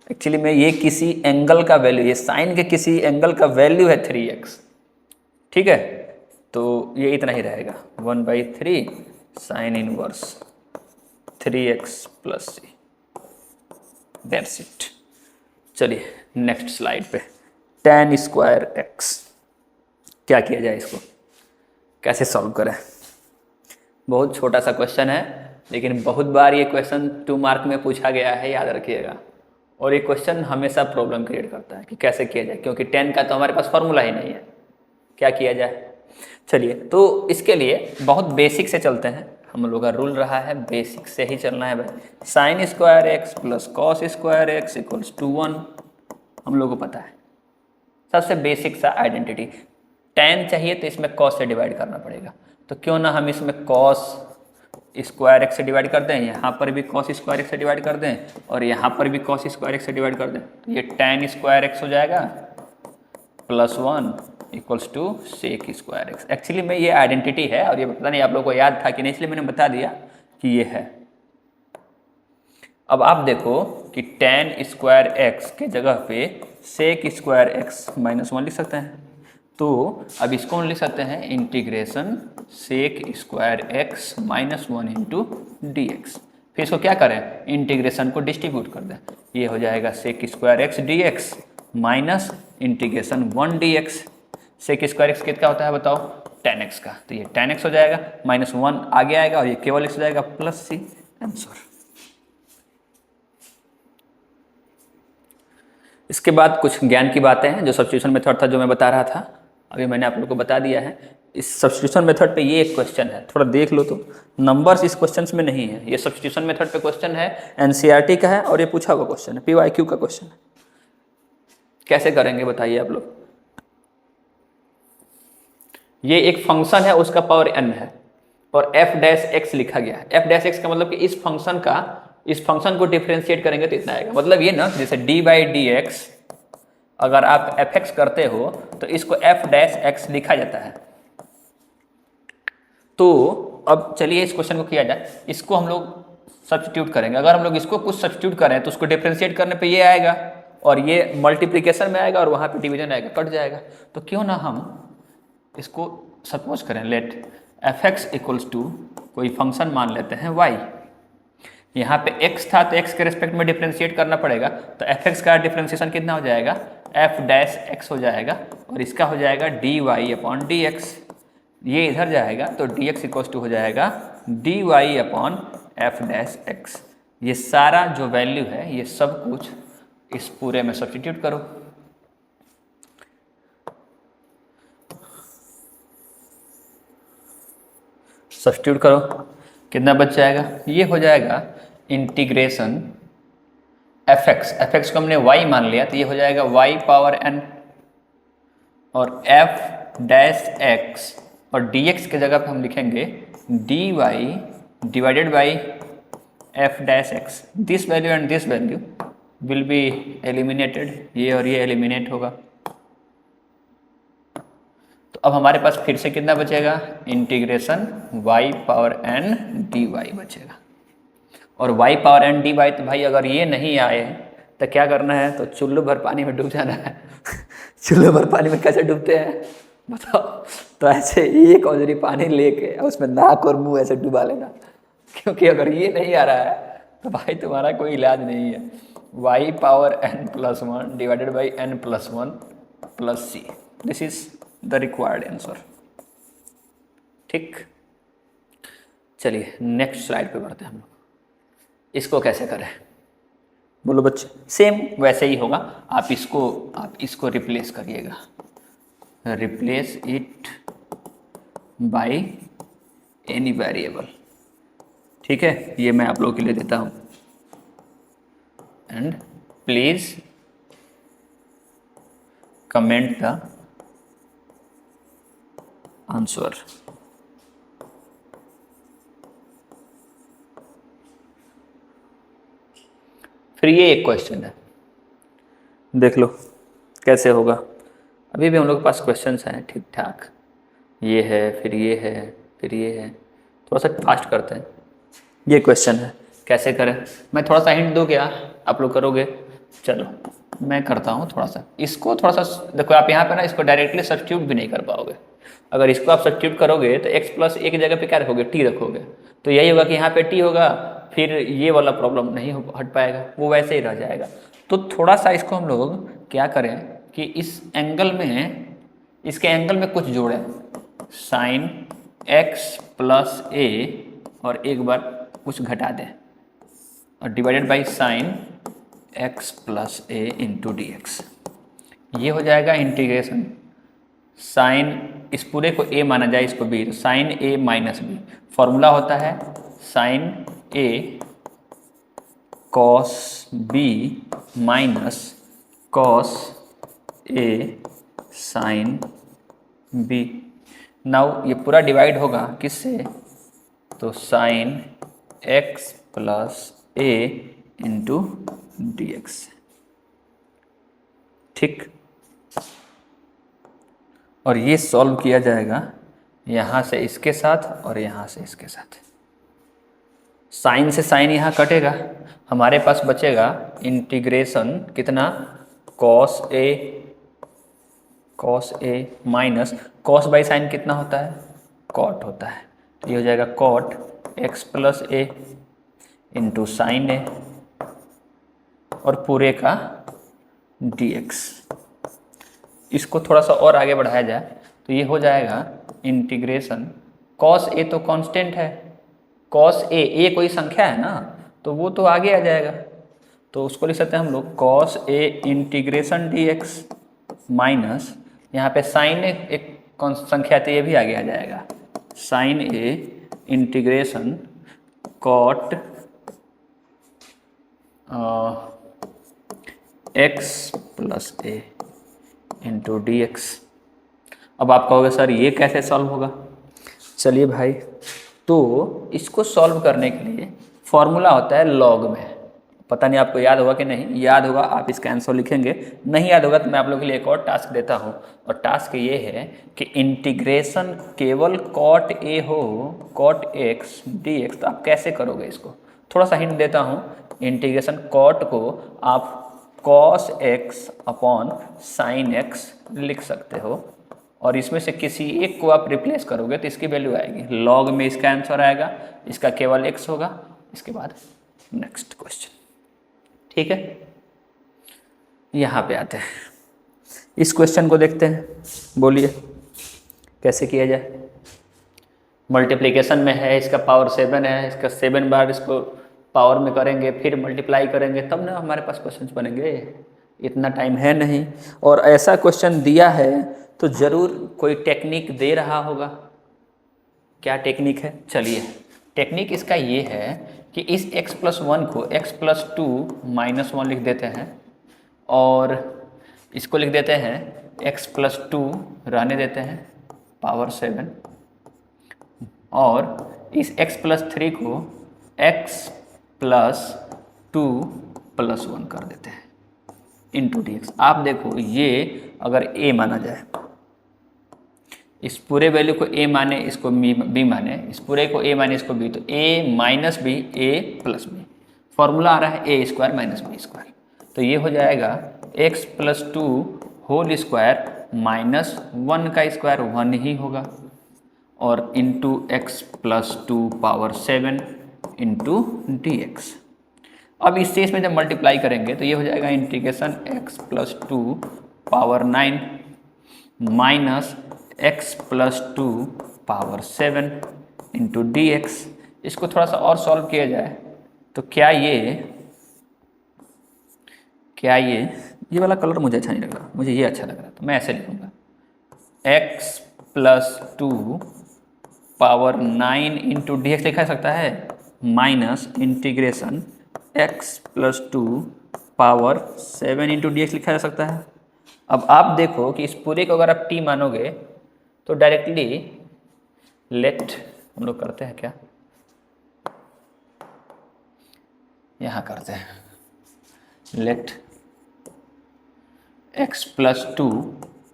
एक्चुअली में ये किसी एंगल का वैल्यू, ये साइन के किसी एंगल का वैल्यू है 3x, ठीक है। तो ये इतना ही रहेगा 1/3 sine inverse 3x plus c, that's it. चलिए नेक्स्ट स्लाइड पे, tan स्क्वायर x, क्या किया जाए, इसको कैसे सॉल्व करें। बहुत छोटा सा क्वेश्चन है, लेकिन बहुत बार ये क्वेश्चन 2 मार्क में पूछा गया है, याद रखिएगा। और ये क्वेश्चन हमेशा प्रॉब्लम क्रिएट करता है कि कैसे किया जाए, क्योंकि 10 का तो हमारे पास फॉर्मूला ही नहीं है, क्या किया जाए। चलिए, तो इसके लिए बहुत बेसिक से चलते हैं। हम लोग का रूल रहा है बेसिक से ही चलना है भाई। Sine square x plus cos square x equals to 1, हम लोग को पता है। सबसे बेसिक सा आइडेंटिटी, tan चाहिए तो इसमें cos से डिवाइड करना पड़ेगा, तो क्यों ना हम इसमें cos स्क्वायर एक्स से डिवाइड कर दें, यहाँ पर भी cos स्क्वायर एक्स से डिवाइड कर दें, और यहाँ पर भी cos स्क्वायर एक्स से डिवाइड कर दें, तो ये tan स्क्वायर एक्स हो जाएगा plus 1 equals to sec square x. Actually में ये आइडेंटिटी है, और ये पता नहीं आप लोगों को याद था कि नहीं, इसलिए मैंने बता दिया कि ये है। अब आप देखो कि tan स्क्वायर एक्स के जगह पे सेक स्क्वायर एक्स माइनस 1 लिख सकते हैं, तो अब इसको हम लिख सकते हैं integration sec square x minus 1 into d x. फिर इसको क्या करें, इंटीग्रेशन को डिस्ट्रीब्यूट कर दें, ये हो जाएगा sec square x d x minus integration 1 d x. Sec square x कितना होता है बताओ, tan एक्स का, तो ये tan एक्स हो जाएगा, माइनस 1 आगे आएगा और ये केवल एक्स हो जाएगा प्लस सी, आंसर। इसके बाद कुछ ज्ञान की बातें हैं, जो सब्स्टिट्यूशन मेथड था जो मैं बता रहा था, अभी मैंने आप लोगों को बता दिया है। इस सब्स्टिट्यूशन मेथड पे ये एक क्वेश्चन है, थोड़ा देख लो, तो नंबर्स इस क्वेश्चन में नहीं है, ये सब्स्टिट्यूशन मेथड पे क्वेश्चन है, एनसीईआरटी का है, और ये पूछा हुआ क्वेश्चन है, पीवाईक्यू का क्वेश्चन है। कैसे करेंगे बताइए आप लोग। ये एक फंक्शन है, उसका पावर n है, और f डैश x लिखा गया है। f डैश x का मतलब कि इस फंक्शन को डिफरेंशिएट करेंगे तो इतना आएगा। मतलब ये ना, जैसे d बाई डी एक्स अगर आप fx करते हो तो इसको f डैश x लिखा जाता है। तो अब चलिए इस क्वेश्चन को किया जाए, इसको हम लोग सब्स्टिट्यूट करेंगे। अगर हम लोग इसको कुछ सब्स्टिट्यूट करें तो उसको डिफरेंशिएट करने पे ये आएगा, और ये मल्टीप्लिकेशन में आएगा, और वहाँ पे डिवीजन आएगा, कट जाएगा। तो क्यों ना हम इसको सपोज करें, लेट fx इक्वल्स टू कोई फंक्शन मान लेते हैं y। यहाँ पे x था तो x के रिस्पेक्ट में डिफरेंशिएट करना पड़ेगा, तो fx का डिफरेंशिएशन कितना हो जाएगा, f डैश x हो जाएगा, और इसका हो जाएगा dy अपॉन डी एक्स। ये इधर जाएगा तो dx इक्वल्स टू हो जाएगा dy upon f dash x। ये सारा जो वैल्यू है ये सब कुछ इस पूरे में सब्स्टिट्यूट करो। सब्स्टिट्यूट करो, कितना बच जाएगा, ये हो जाएगा इंटीग्रेशन fx को हमने y मान लिया, तो ये हो जाएगा y पावर n, और f डैश x, और dx के जगह पे हम लिखेंगे dy divided by f dash x। This value and this value will be eliminated, ये और ये एलिमिनेट होगा। तो अब हमारे पास फिर से कितना बचेगा, integration y power n dy बचेगा। और y पावर n dy, तो भाई अगर ये नहीं आए तो क्या करना है, तो चुल्लू भर पानी में डूब जाना है। चुल्लू भर पानी में कैसे डूबते हैं बताओ, तो ऐसे एक औजरी पानी लेके उसमें नाक और मुंह ऐसे डुबा लेना, क्योंकि अगर ये नहीं आ रहा है तो भाई तुम्हारा कोई इलाज नहीं है। y power n plus 1 divided by n plus 1 plus c, this is the required answer. ठीक, चलिए नेक्स्ट स्लाइड पे बढ़ते हैं हम लोग। इसको कैसे करें बोलो बच्चे, सेम वैसे ही होगा, आप इसको रिप्लेस करिएगा, replace it by any variable. ठीक है, ये मैं आप लोगों के लिए देता हूँ, and please comment the answer. फिर ये एक क्वेश्चन है, देख लो कैसे होगा। अभी भी हम लोग के पास क्वेश्चंस हैं ठीक ठाक, ये है, फिर ये है, फिर ये है, थोड़ा सा फास्ट करते हैं। ये क्वेश्चन है, कैसे करें, मैं थोड़ा सा हिंट दूँ क्या, आप लोग करोगे, चलो मैं करता हूँ थोड़ा सा। इसको थोड़ा सा देखो, आप यहाँ पे ना इसको डायरेक्टली सब्स्टिट्यूट भी नहीं कर पाओगे। अगर इसको आप सब्स्टिट्यूट करोगे तो x प्लस a की जगह पे क्या रखोगे, t रखोगे, तो यही होगा कि यहाँ पे t होगा, फिर ये वाला प्रॉब्लम नहीं हट पाएगा, वो वैसे ही रह जाएगा। तो थोड़ा सा इसको हम लोग क्या करें कि इस एंगल में, इसके एंगल में कुछ जोड़ें, साइन x प्लस ए और एक बार कुछ घटा दें और divided by sine x plus A into d x. ये हो जाएगा इंटीग्रेशन साइन, इस पूरे को a माना जाए, इसको b, तो sine a minus b. Formula होता है sine a cos b minus cos a sine b। Now ये पूरा डिवाइड होगा किससे, तो sine x plus a into d x. ठीक, और ये सॉल्व किया जाएगा यहाँ से इसके साथ और यहाँ से इसके साथ। साइन से साइन यहाँ कटेगा, हमारे पास बचेगा इंटीग्रेशन कितना, cos A minus cos by sine कितना होता है, कॉट होता है। तो ये हो जाएगा कॉट x प्लस ए इंटू साइन ए और पूरे का dx। इसको थोड़ा सा और आगे बढ़ाया जाए तो ये हो जाएगा इंटीग्रेशन कॉस ए, तो कांस्टेंट है, कॉस ए कोई संख्या है ना, तो वो तो आगे आ जाएगा, तो उसको लिख सकते हैं हम लोग cos a integration dx minus यहाँ पे साइन एक कौन संख्या थी, ये भी आगे आ जाएगा, sign a integration cot x plus A into d x. अब आप कहोगे सर ये कैसे सॉल्व होगा, चलिए भाई, तो इसको सॉल्व करने के लिए फॉर्मूला होता है लॉग में। पता नहीं आपको याद होगा कि नहीं, याद होगा आप इसका आंसर लिखेंगे, नहीं याद होगा तो मैं आप लोगों के लिए एक और टास्क देता हूँ, और टास्क ये है कि इंटीग्रेशन केवल कॉट ए हो, कॉट एक्स डी एक्स, तो आप कैसे करोगे इसको, थोड़ा सा हिंट देता हूँ। इंटीग्रेशन कॉट को आप cos x upon sine x लिख सकते हो, और इसमें से किसी एक को आप रिप्लेस करोगे तो इसकी वैल्यू आएगी, लॉग में इसका आंसर आएगा, इसका केवल एक्स होगा। इसके बाद नेक्स्ट क्वेश्चन, ठीक है, यहाँ पे आते हैं, इस क्वेश्चन को देखते हैं, बोलिए कैसे किया जाए। मल्टीप्लिकेशन में है, इसका पावर 7 है, इसका 7 बार इसको पावर में करेंगे, फिर मल्टीप्लाई करेंगे, तब ना हमारे पास क्वेश्चन बनेंगे, इतना टाइम है नहीं। और ऐसा क्वेश्चन दिया है तो ज़रूर कोई टेक्निक दे रहा होगा। क्या टेक्निक है, चलिए, टेक्निक इसका ये है कि इस x प्लस 1 को x प्लस 2 माइनस 1 लिख देते हैं, और इसको लिख देते हैं x प्लस 2 रहने देते हैं पावर 7, और इस x प्लस 3 को x प्लस 2 प्लस 1 कर देते हैं इंटू डी एक्स। आप देखो, ये अगर a माना जाए, इस पूरे वैल्यू को a माने, इसको b माने, इस पूरे को a माने, इसको b, तो a minus b a plus b, formula आ रहा है a square minus b square, तो ये हो जाएगा x plus 2 whole square minus 1 का स्क्वायर 1 ही होगा, और into x plus 2 power 7 into d x. अब इससे इसमें जब मल्टीप्लाई करेंगे तो ये हो जाएगा integration x plus 2 power 9 minus x plus 2 power 7 into d x. इसको थोड़ा सा और सॉल्व किया जाए तो क्या ये वाला कलर मुझे अच्छा नहीं लग रहा, मुझे ये अच्छा लग रहा है, तो मैं ऐसे लिखूँगा x plus 2 power 9 into d x लिखा सकता है, minus integration x plus 2 power 7 into d x लिखा जा सकता है। अब आप देखो कि इस पूरे को अगर आप t मानोगे तो डायरेक्टली लेट हम लोग करते हैं क्या, यहाँ करते हैं let x plus 2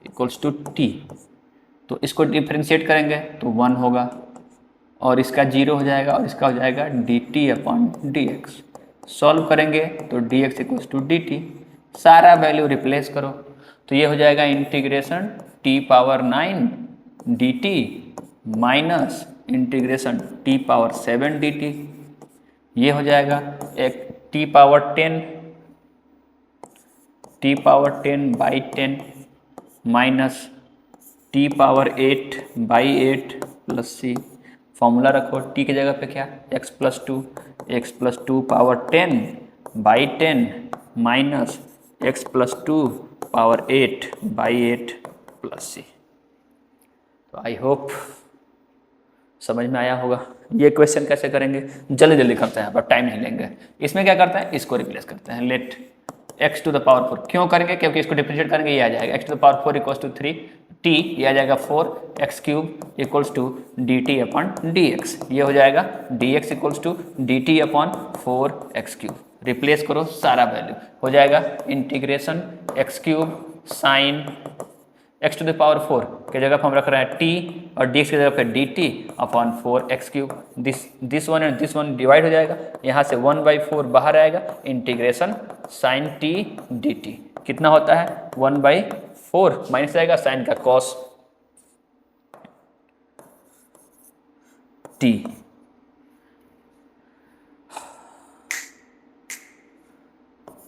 equals to t, तो इसको डिफ्रेंशिएट करेंगे तो 1 होगा, और इसका 0 हो जाएगा, और इसका हो जाएगा dt upon d x. Solve करेंगे तो dx इक्वल्स टू dt, सारा वैल्यू रिप्लेस करो, तो ये हो जाएगा integration t power 9 dt minus integration t power 7 dt, ये हो जाएगा एक t power 10 by 10 minus t power 8 by 8 plus c. Formula रखो, टी की जगह पे क्या, x plus two power 10 by 10 minus x plus two power 8 by 8 plus सी। तो आई होप समझ में आया होगा। ये क्वेश्चन कैसे करेंगे, जल्दी जल्दी करते हैं, पर टाइम नहीं लेंगे। इसमें क्या करते हैं, इसको रिप्लेस करते हैं, let x to the power 4। क्यों करेंगे, क्योंकि इसको डिफरेंशिएट करेंगे, ये आ जाएगा x to the power 4 equals to 3 t, ये आ जाएगा 4x cube equals to d t upon d x. ये हो जाएगा dx equals to d t upon 4x cube. Replace करो, सारा वैल्यू हो जाएगा integration x cube sine x to the power 4 के जगह पर हम रख रहे हैं t और dx की जगह पे dt upon 4x cube. This one and this one divide हो जाएगा, यहाँ से 1/4 बाहर आएगा, इंटीग्रेशन साइन t dt कितना होता है 1/4 माइनस जाएगा साइन का cos t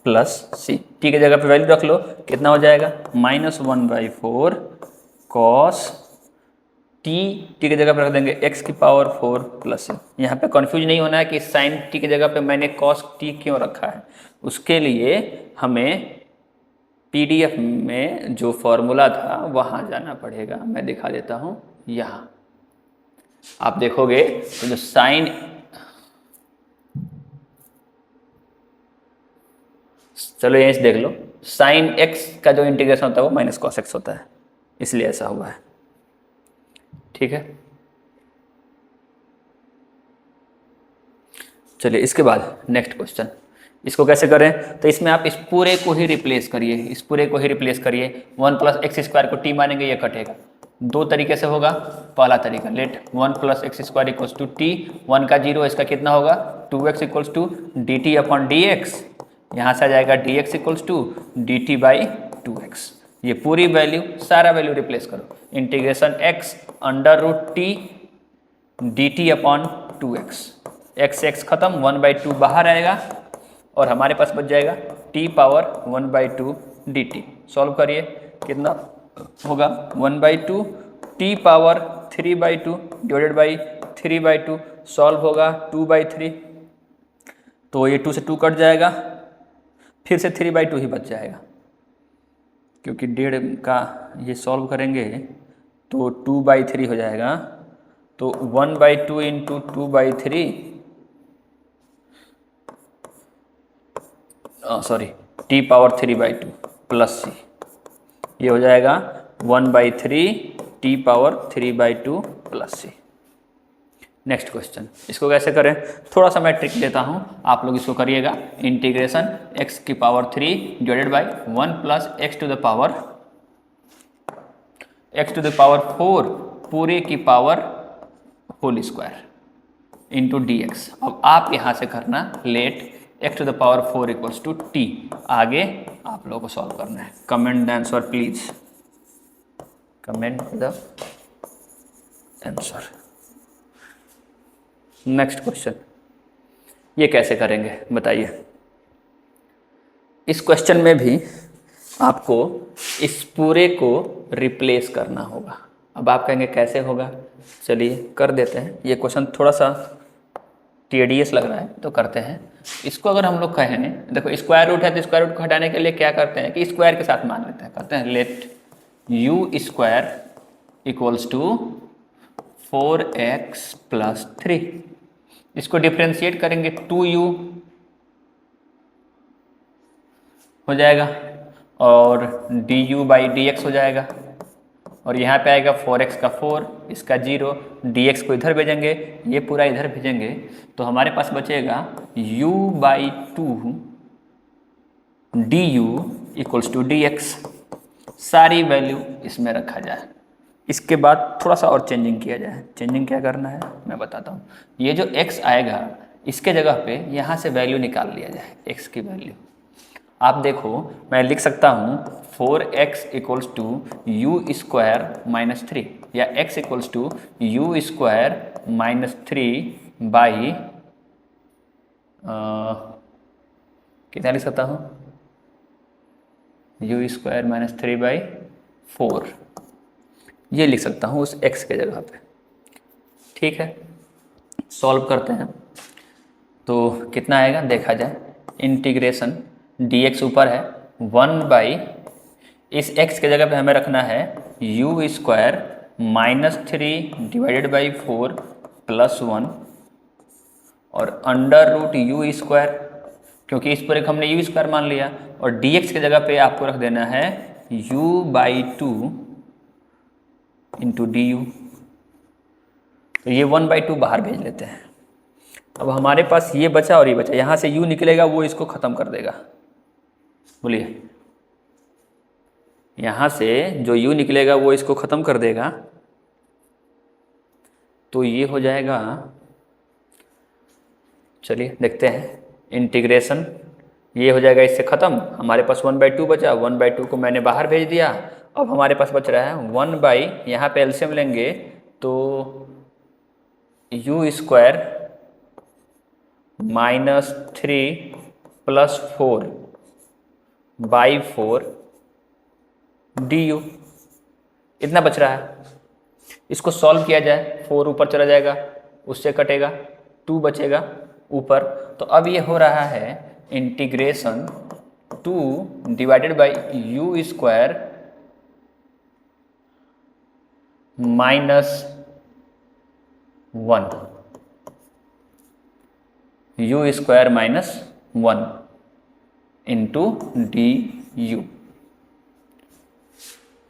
प्लस सी। टी की जगह पे वैल्यू रख लो, कितना हो जाएगा -1/4 कॉस टी। टी की जगह पे रख देंगे x की पावर 4 प्लस सी। यहाँ पे कंफ्यूज नहीं होना है कि साइन टी की जगह पे मैंने कॉस टी क्यों रखा है। उसके लिए हमें पीडीएफ में जो फॉर्मूला था वहाँ जाना पड़ेगा। मैं दिखा देता हूँ, यहाँ आप देखोगे तो जो साइन, चलो यहीं से देख लो, साइन x का जो इंटीग्रेशन होता है वो माइनस कॉस एक्स होता है, इसलिए ऐसा हुआ है। ठीक है, चलिए इसके बाद नेक्स्ट क्वेश्चन, इसको कैसे करें। तो इसमें आप इस पूरे को ही रिप्लेस करिए, इस पूरे को ही रिप्लेस करिए। 1 प्लस एक्स स्क्वायर को टी मानेंगे, ये कटेगा। दो तरीके से होगा। पहला तरीका, let 1 plus x square equals to t, 1 का 0, इसका कितना होगा 2x equals to d t upon d x. यहाँ से आ जाएगा dx equals to d t by 2x। ये पूरी वैल्यू, सारा वैल्यू रिप्लेस करो, integration x under root t d t upon 2x। x खत्म, 1/2 बाहर आएगा और हमारे पास बच जाएगा t power 1/2 D T. Solve करिए, कितना होगा 1/2 t power 3/2 divided by 3/2। Solve होगा 2/3, तो ये 2 से 2 कट जाएगा, फिर से 3/2 ही बच जाएगा, क्योंकि 1.5 का ये सॉल्व करेंगे तो 2/3 हो जाएगा। तो 1/2 into 2/3, sorry t power 3/2 plus सी, ये हो जाएगा 1/3 t power 3/2 plus c. Next question, इसको कैसे करें, थोड़ा सा मैं ट्रिक देता हूँ, आप लोग इसको करिएगा। इंटीग्रेशन x की power 3 divided by 1 plus x to the power 4 पूरे की power whole square into d x. अब आप यहाँ से करना, let x to the power 4 equals to t. आगे आप लोगों को सॉल्व करना है। Comment the answer please, comment the answer. Next question, ये कैसे करेंगे बताइए। इस क्वेश्चन में भी आपको इस पूरे को रिप्लेस करना होगा। अब आप कहेंगे कैसे होगा, चलिए कर देते हैं। ये क्वेश्चन थोड़ा सा टीडियस लग रहा है तो करते हैं। इसको अगर हम लोग कहें, देखो स्क्वायर रूट है तो स्क्वायर रूट को हटाने के लिए क्या करते हैं कि स्क्वायर के साथ मान लेते हैं। करते हैं let u square equals to 4x plus 3। इसको डिफ्रेंशिएट करेंगे 2u हो जाएगा और du बाई dx हो जाएगा, और यहाँ पे आएगा 4x का 4, इसका 0, dx को इधर भेजेंगे, ये पूरा इधर भेजेंगे, तो हमारे पास बचेगा u by 2 du equals to dx। सारी वैल्यू इसमें रखा जाए। इसके बाद थोड़ा सा और चेंजिंग किया जाए। चेंजिंग क्या करना है मैं बताता हूँ। ये जो x आएगा इसके जगह पे यहाँ से वैल्यू निकाल लिया जाए, x की वैल्यू। आप देखो मैं लिख सकता हूँ 4x equals to u square minus 3, या x equals to u square minus 3 by कितना लिख सकता हूँ, यू स्क्वायर माइनस 3 बाई 4, ये लिख सकता हूँ उस x के जगह पे। ठीक है, सॉल्व करते हैं। तो कितना आएगा देखा जाए। इंटीग्रेशन dx ऊपर है 1 बाई, इस x के जगह पे हमें रखना है u square -3 divided by 4 plus 1 और अंडर रूट यू स्क्वायर, क्योंकि इस पर एक हमने यू स्क्वायर मान लिया, और dx के जगह पे आपको रख देना है u/2 इंटू डी यू। तो ये 1/2 बाहर भेज लेते हैं। अब हमारे पास ये बचा और ये बचा, यहाँ से u निकलेगा वो इसको ख़त्म कर देगा। बोलिए, यहाँ से जो u निकलेगा वो इसको ख़त्म कर देगा। तो ये हो जाएगा, चलिए देखते हैं, इंटीग्रेशन ये हो जाएगा इससे ख़त्म। हमारे पास 1/2 बचा, 1/2 को मैंने बाहर भेज दिया। अब हमारे पास बच रहा है 1 यहाँ पे एलसीएम लेंगे तो u square -3 plus 4 by 4 D you, इतना बच रहा है। इसको सॉल्व किया जाए, 4 ऊपर चला जाएगा, उससे कटेगा, 2 बचेगा ऊपर। तो अब ये हो रहा है integration 2 divided by you square -1, you square -1 into D you.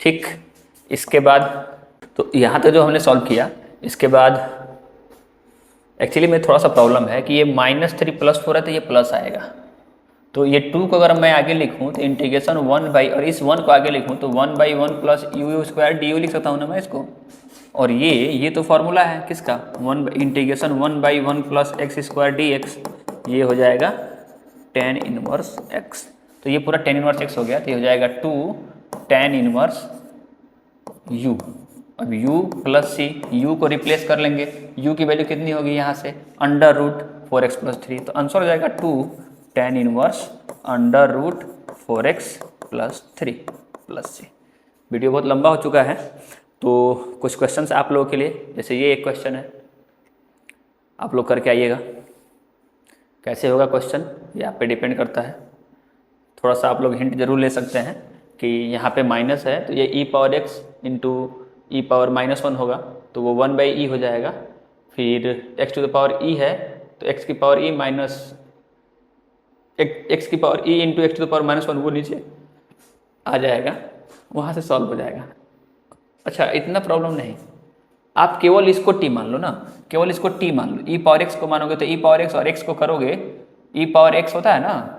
ठीक, इसके बाद तो यहाँ तक जो हमने सॉल्व किया, इसके बाद एक्चुअली में थोड़ा सा प्रॉब्लम है कि ये -3 प्लस 4 है तो ये प्लस आएगा। तो ये 2 को अगर मैं आगे लिखूँ तो इंटीग्रेशन 1 बाई, और इस 1 को आगे लिखूँ तो 1/1 plus you square D you लिख सकता हूँ ना मैं इसको। और ये तो फॉर्मूला है किसका, integration 1/1 plus x square d x, ये हो जाएगा tan इनवर्स x। तो ये पूरा tan इनवर्स x हो गया, तो ये हो जाएगा 2 tan इनवर्स u। अब u प्लस सी, u को रिप्लेस कर लेंगे, u की वैल्यू कितनी होगी यहाँ से, अंडर रूट 4x प्लस 3। तो आंसर हो जाएगा 2 tan inverse under root 4x plus 3 plus c. Video बहुत लंबा हो चुका है, तो कुछ क्वेश्चंस आप लोगों के लिए, जैसे ये एक क्वेश्चन है, आप लोग करके आइएगा। कैसे होगा क्वेश्चन ये आप पे डिपेंड करता है। थोड़ा सा आप लोग हिंट जरूर ले सकते हैं कि यहाँ पे माइनस है तो ये e power x into e power -1 होगा, तो वो 1/e हो जाएगा। फिर x to the power e है तो x की पावर e माइनस x की power e into x to the power -1 वो नीचे आ जाएगा, वहाँ से सॉल्व हो जाएगा। अच्छा, इतना प्रॉब्लम नहीं, आप केवल इसको t मान लो ना, केवल इसको t मान लो। e पावर x को मानोगे तो e पावर x और x को करोगे, e पावर x होता है ना,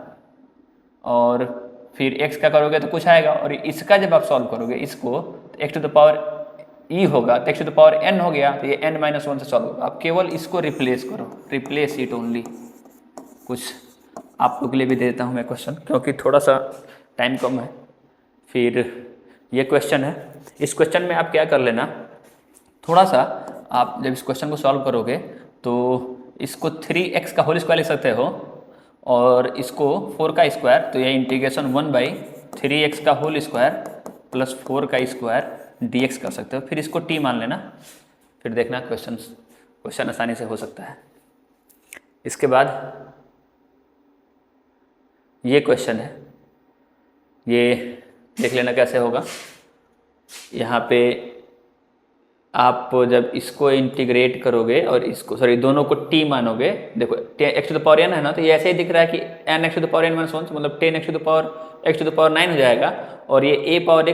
और फिर x का करोगे तो कुछ आएगा, और इसका जब आप सॉल्व करोगे इसको तो x to the power e होगा तो x to the power n हो गया, तो ये n-1 से सॉल्व होगा। आप केवल इसको रिप्लेस करो, रिप्लेस इट ओनली। कुछ आप लोग के लिए भी दे देता हूँ मैं क्वेश्चन, क्योंकि थोड़ा सा टाइम कम है। फिर ये क्वेश्चन है, इस क्वेश्चन में आप क्या कर लेना, थोड़ा सा आप जब इस क्वेश्चन को सॉल्व करोगे तो इसको 3x का होल स्क्वायर लिख सकते हो, और इसको 4 का स्क्वायर, तो ये इंटीग्रेशन 1/3x का होल स्क्वायर प्लस 4 का स्क्वायर dx कर सकते हो। फिर इसको t मान लेना, फिर देखना क्वेश्चन आसानी से हो सकता है। इसके बाद ये क्वेश्चन है, ये देख लेना कैसे होगा। यहाँ पे आप जब इसको इंटीग्रेट करोगे और इसको दोनों को t मानोगे, देखो x to the power n है ना, तो ये ऐसे ही दिख रहा है कि n x to the power n -1, मतलब 10 x टू द पावर 9 हो जाएगा, और ये a power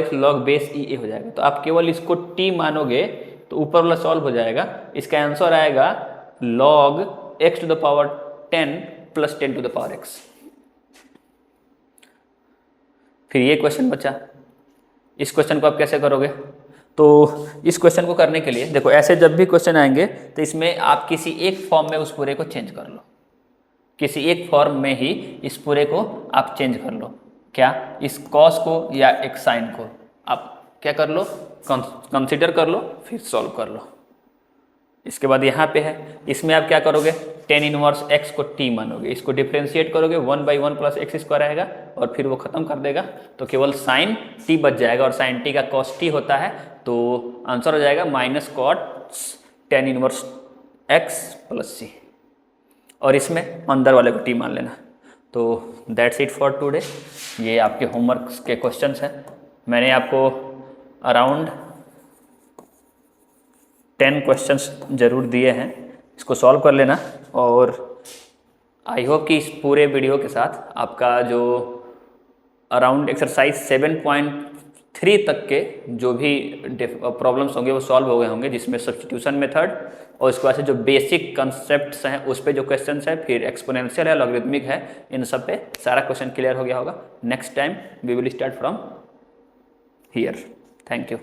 x log base e हो जाएगा। तो आप केवल इसको t मानोगे तो ऊपर वाला सॉल्व हो जाएगा। इसका आंसर आएगा log x to the power 10 plus 10 to the power x। फिर ये क्वेश्चन बचा, इस क्वेश्चन को आप कैसे करोगे, तो इस क्वेश्चन को करने के लिए देखो, ऐसे जब भी क्वेश्चन आएंगे तो इसमें आप किसी एक फॉर्म में उस पूरे को चेंज कर लो, किसी एक फॉर्म में ही इस पूरे को आप चेंज कर लो। क्या, इस कॉस को या एक साइन को आप क्या कर लो, कंसीडर कर लो, फिर सॉल्व कर लो। इसके बाद यहाँ पे है, इसमें आप क्या करोगे, tan इनवर्स x को t मानोगे, इसको डिफ्रेंशिएट करोगे, 1/1 प्लस एक्स स्क्वायर आएगा, और फिर वो खत्म कर देगा, तो केवल साइन t बच जाएगा, और साइन t का cos t होता है, तो आंसर हो जाएगा -cos tan inverse x plus c, और इसमें अंदर वाले को t मान लेना। तो दैट्स इट फॉर टुडे। ये आपके होमवर्क के क्वेश्चंस हैं। मैंने आपको अराउंड 10 क्वेश्चंस ज़रूर दिए हैं, इसको सॉल्व कर लेना। और आई होप कि इस पूरे वीडियो के साथ आपका जो अराउंड एक्सरसाइज 7.3 तक के जो भी प्रॉब्लम्स होंगे वो सॉल्व हो गए होंगे, जिसमें सब्स्टिट्यूशन मेथड और इसके बाद से जो बेसिक कंसेप्ट्स हैं उस पे जो क्वेश्चंस है, फिर एक्सपोनेंशियल है, लॉगरिथमिक है, इन सब पे सारा क्वेश्चन क्लियर हो गया होगा। Next time we will start from here. Thank you.